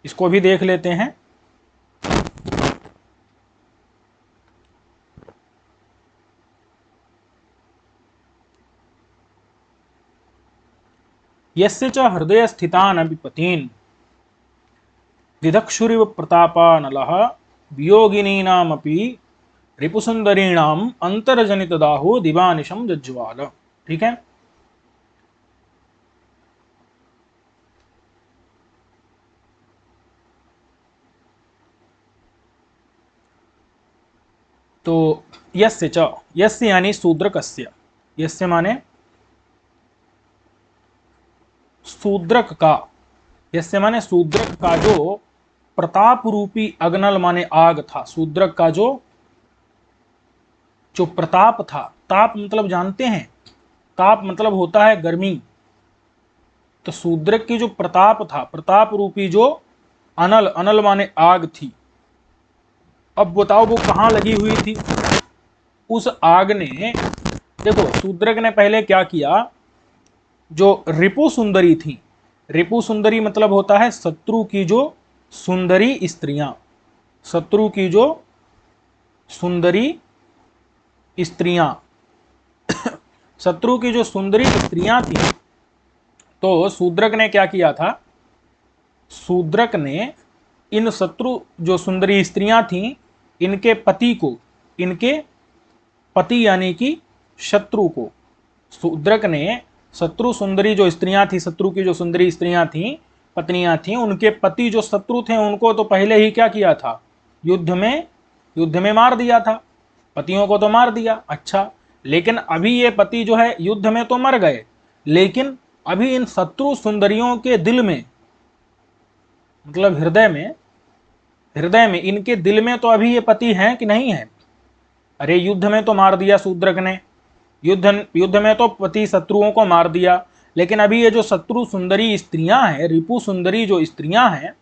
इसको भी देख लेते हैं। यस्य च हृदय स्थितान विपतीन दिदक्षुरिव प्रतापानलः वियोगिनीनामपि रिपुसुंदरीणाम अंतर्जनित दाहो दिवानिशम जज्वाल। ठीक है, तो यस्य च, यस्य यानी शूद्रकस्य, यस्य माने शूद्रक का, यस्य माने शूद्रक का जो प्रताप रूपी अग्नल माने आग था, शूद्रक का जो प्रताप था, ताप मतलब जानते हैं, ताप मतलब होता है गर्मी, तो शूद्रक की जो प्रताप था, प्रताप रूपी जो अनल, अनल माने आग थी। अब बताओ वो कहां लगी हुई थी। उस आग ने, देखो शूद्रक ने पहले क्या किया, जो रिपु सुंदरी थी, रिपु सुंदरी मतलब होता है शत्रु की जो सुंदरी स्त्रियां, शत्रु की जो सुंदरी स्त्रियां, शत्रु की जो सुंदरी स्त्रियां थी, तो शूद्रक ने क्या किया था, शूद्रक ने इन शत्रु जो सुंदरी स्त्रियां थीं, इनके पति को, इनके पति यानी कि शत्रु को, शूद्रक ने शत्रु सुंदरी जो स्त्रियां थी, शत्रु की जो सुंदरी स्त्रियां थीं, पत्नियां थीं, उनके पति जो शत्रु थे उनको तो पहले ही क्या किया था, युद्ध में मार दिया था, पतियों को तो मार दिया। अच्छा, लेकिन अभी ये पति जो है युद्ध में तो मर गए, लेकिन अभी इन शत्रु सुंदरियों के दिल में, मतलब हृदय में इनके दिल में तो अभी ये पति हैं कि नहीं है। अरे युद्ध में तो मार दिया शूद्रक ने, युद्ध में तो पति शत्रुओं को मार दिया, लेकिन अभी ये जो शत्रु सुंदरी स्त्रियां हैं, रिपु सुंदरी जो स्त्रियां हैं,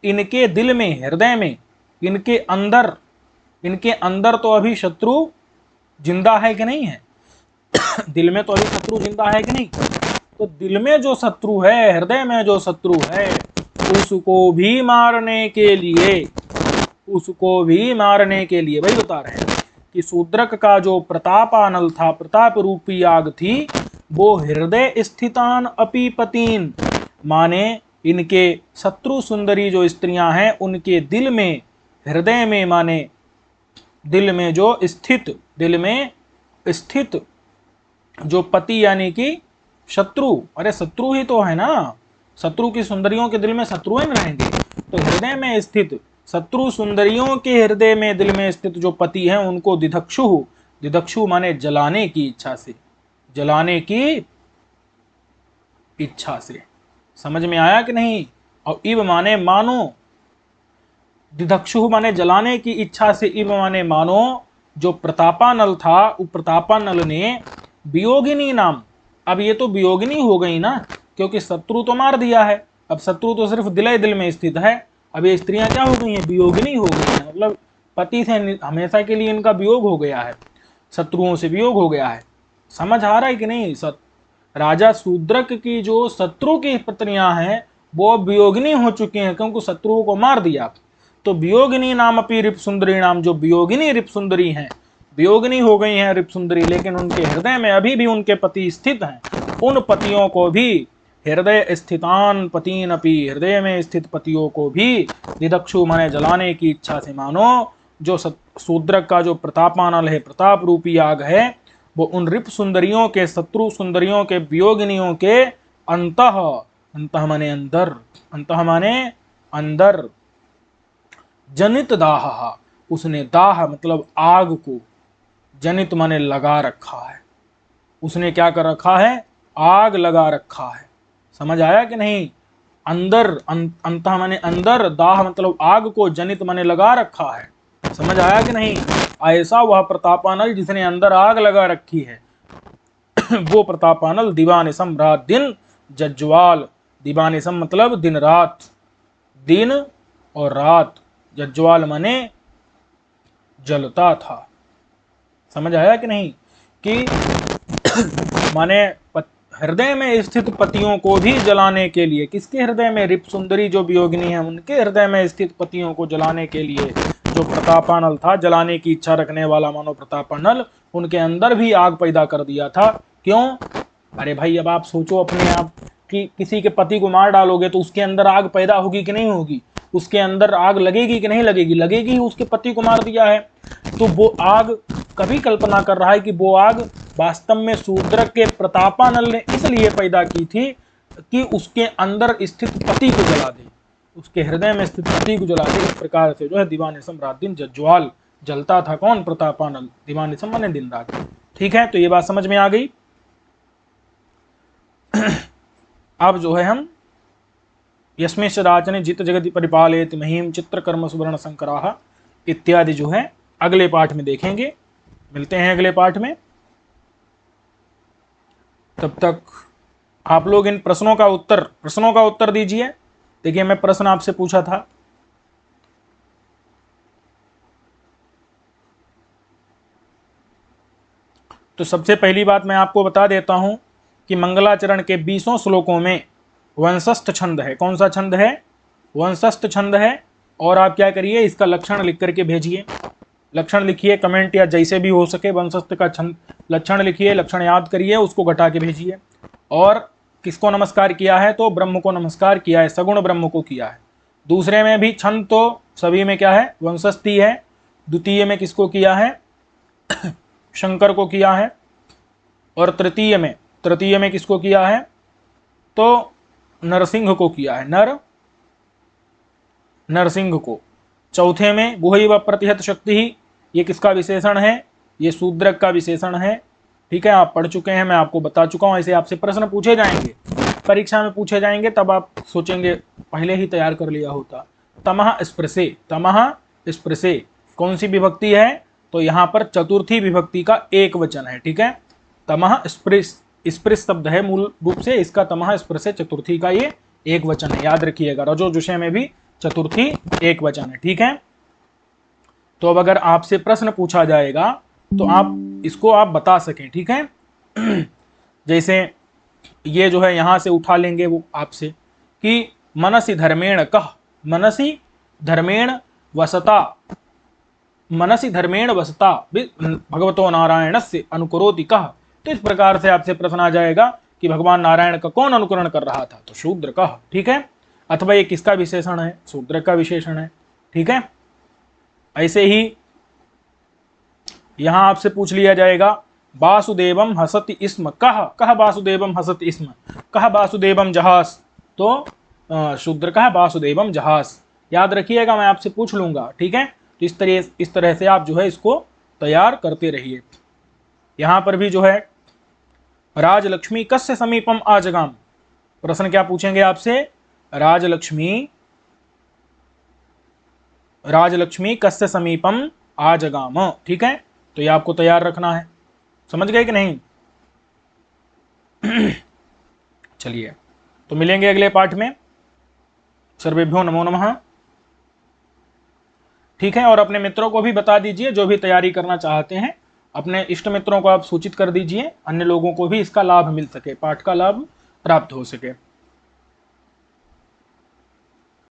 इनके दिल में, हृदय में, इनके अंदर तो अभी शत्रु जिंदा है कि नहीं है। दिल में तो अभी शत्रु जिंदा है कि नहीं। तो दिल में जो शत्रु है, हृदय में जो शत्रु है, उसको भी मारने के लिए, वही बता रहे हैं कि शूद्रक का जो प्रतापानल था, प्रताप रूपी आग थी, वो हृदय स्थितान अपि पतीन, माने इनके शत्रु सुंदरी जो स्त्रियां हैं उनके दिल में, हृदय में माने दिल में स्थित जो पति यानी कि शत्रु, अरे शत्रु ही तो है ना, शत्रु की सुंदरियों के दिल में शत्रु ही रहेंगे, तो हृदय में स्थित शत्रु सुंदरियों के हृदय में, दिल में स्थित जो पति हैं उनको दिदक्षु, दिदक्षु माने जलाने की इच्छा से, जलाने की इच्छा से। समझ में आया कि नहीं? और इव माने मानो, दिदक्षु माने जलाने की इच्छा से, इव माने मानो। जो प्रतापानल था, वो प्रतापानल ने वियोगिनी नाम, अब ये तो वियोगिनी हो गई ना, क्योंकि शत्रु तो मार दिया है, अब शत्रु तो सिर्फ दिल में स्थित है। अब ये स्त्रियां क्या हो गई हैं? वियोगिनी हो गई हैं, मतलब पति से हमेशा के लिए इनका वियोग हो गया है, शत्रुओं से वियोग हो गया है। समझ आ रहा है कि नहीं? राजा शूद्रक की जो शत्रु की पत्नियां हैं वो वियोगिनी हो चुकी हैं, क्योंकि शत्रुओं को मार दिया। तो वियोगिनी नाम अपनी रिप सुंदरी नाम, जो वियोगिनी रिप सुंदरी हैं, वियोगिनी हो गई हैं रिप सुंदरी, लेकिन उनके हृदय में अभी भी उनके पति स्थित हैं। उन पतियों को भी, हृदय स्थितान पतीन अपि, हृदय में स्थित पतियों को भी दिदक्षु माने जलाने की इच्छा से, मानो जो शूद्रक का जो प्रतापानल है, प्रताप रूपी आग है, वो उन रिप सुंदरियों के, शत्रु सुंदरियों के, वियोगिनियों के अंतः, अंतः माने अंदर, अंतः माने अंदर, जनित दाह, उसने दाह मतलब आग को, जनित माने लगा रखा है, उसने क्या कर रखा है? आग लगा रखा है। समझ आया कि नहीं? अंदर, अंतः माने अंदर, दाह मतलब आग को, जनित माने लगा रखा है। समझ आया कि नहीं? ऐसा वह प्रतापानल जिसने अंदर आग लगा रखी है वो प्रतापानल दिवानिसम, रात दिन जज्वाल, दिवानिसम मतलब दिन रात, दिन और रात, जज्वाल माने जलता था। समझ आया कि नहीं? कि माने हृदय में स्थित पतियों को भी जलाने के लिए, किसके हृदय में? रिप सुंदरी जो वियोगिनी है उनके हृदय में स्थित पतियों को जलाने के लिए जो प्रतापानल था, जलाने की इच्छा रखने वाला मानो प्रतापानल, उनके अंदर भी आग पैदा कर दिया था। क्यों? अरे भाई अब आप सोचो अपने आप कि किसी के पति को मार डालोगे तो उसके अंदर आग पैदा होगी कि नहीं होगी? उसके अंदर आग लगेगी कि नहीं लगेगी? लगेगी, उसके पति को मार दिया है। तो वो आग, कभी कल्पना कर रहा है कि वो आग वास्तव में शूद्रक के प्रतापानल ने इसलिए पैदा की थी कि उसके अंदर स्थित पति को जला दे, उसके हृदय में स्थित पति को जला दे। इस प्रकार से जो है दिवानिसम रात दिन जज्वाल, जलता था कौन? प्रतापानल। दिवानिसम माने दिन रात। ठीक है, तो ये बात समझ में आ गई। अब जो है हम यस्मिश्च राजने जित जगति परिपालयति महीम चित्रकर्म सुवर्ण संकराः इत्यादि जो है अगले पाठ में देखेंगे। मिलते हैं अगले पाठ में। तब तक आप लोग इन प्रश्नों का उत्तर दीजिए। देखिए मैं प्रश्न आपसे पूछा था, तो सबसे पहली बात मैं आपको बता देता हूं कि मंगलाचरण के 20 श्लोकों में वंशस्थ छंद है। कौन सा छंद है? वंशस्थ छंद है। और आप क्या करिए, इसका लक्षण लिख करके भेजिए। लक्षण लिखिए, कमेंट या जैसे भी हो सके, वंशस्थ का छंद लक्षण लिखिए, लक्षण याद करिए, उसको घटा के भेजिए। और किसको नमस्कार किया है? तो ब्रह्म को नमस्कार किया है, सगुण ब्रह्म को किया है। दूसरे में भी छंद तो सभी में क्या है? वंशस्थ ही है। द्वितीय में किसको किया है? शंकर को किया है। और तृतीय में किसको किया है? तो नरसिंह को किया है, नरसिंह को। चौथे में गुहैव प्रतिहत शक्ति ही, ये किसका विशेषण है? ये शूद्रक का विशेषण है। ठीक है, आप पढ़ चुके हैं, मैं आपको बता चुका हूं। ऐसे आपसे प्रश्न पूछे जाएंगे, परीक्षा में पूछे जाएंगे, तब आप सोचेंगे पहले ही तैयार कर लिया होता। तमः स्पृशे, तमः स्पृशे कौन सी विभक्ति है? तो यहाँ पर चतुर्थी विभक्ति का एक वचन है। ठीक है, तमः स्पृश, स्पृश शब्द है मूल रूप से इसका, तमः स्पृशे चतुर्थी का ये एक वचन है, याद रखिएगा। रजो जुषे में भी चतुर्थी एक वचन है। ठीक है, तो अब अगर आपसे प्रश्न पूछा जाएगा तो आप इसको आप बता सकें। ठीक है, जैसे ये जो है यहां से उठा लेंगे वो आपसे कि मनसि धर्मेण कह, मनसि धर्मेण वसता, मनसि धर्मेण वसता भगवतो नारायण से अनुकरोति कह। तो इस प्रकार से आपसे प्रश्न आ जाएगा कि भगवान नारायण का कौन अनुकरण कर रहा था? तो शूद्र कह। ठीक है, अथवा ये किसका विशेषण है? शूद्र का विशेषण है। ठीक है, ऐसे ही यहां आपसे पूछ लिया जाएगा वासुदेवम हसति स्म कह, कह वासुदेवम हसति स्म, कह वासुदेवम जहास। तो शूद्र कह वासुदेवम जहास। याद रखिएगा, मैं आपसे पूछ लूंगा, ठीक है। तो इस तरह से आप जो है इसको तैयार करते रहिए। यहां पर भी जो है राजलक्ष्मी कस्य समीपम आजगाम, प्रश्न क्या पूछेंगे आपसे, राजलक्ष्मी कस्य समीपम आजगाम, ठीक है। तो ये आपको तैयार रखना है, समझ गए कि नहीं। चलिए, तो मिलेंगे अगले पाठ में। सर्वेभ्यो नमो नमः। ठीक है, और अपने मित्रों को भी बता दीजिए, जो भी तैयारी करना चाहते हैं अपने इष्ट मित्रों को आप सूचित कर दीजिए, अन्य लोगों को भी इसका लाभ मिल सके, पाठ का लाभ प्राप्त हो सके।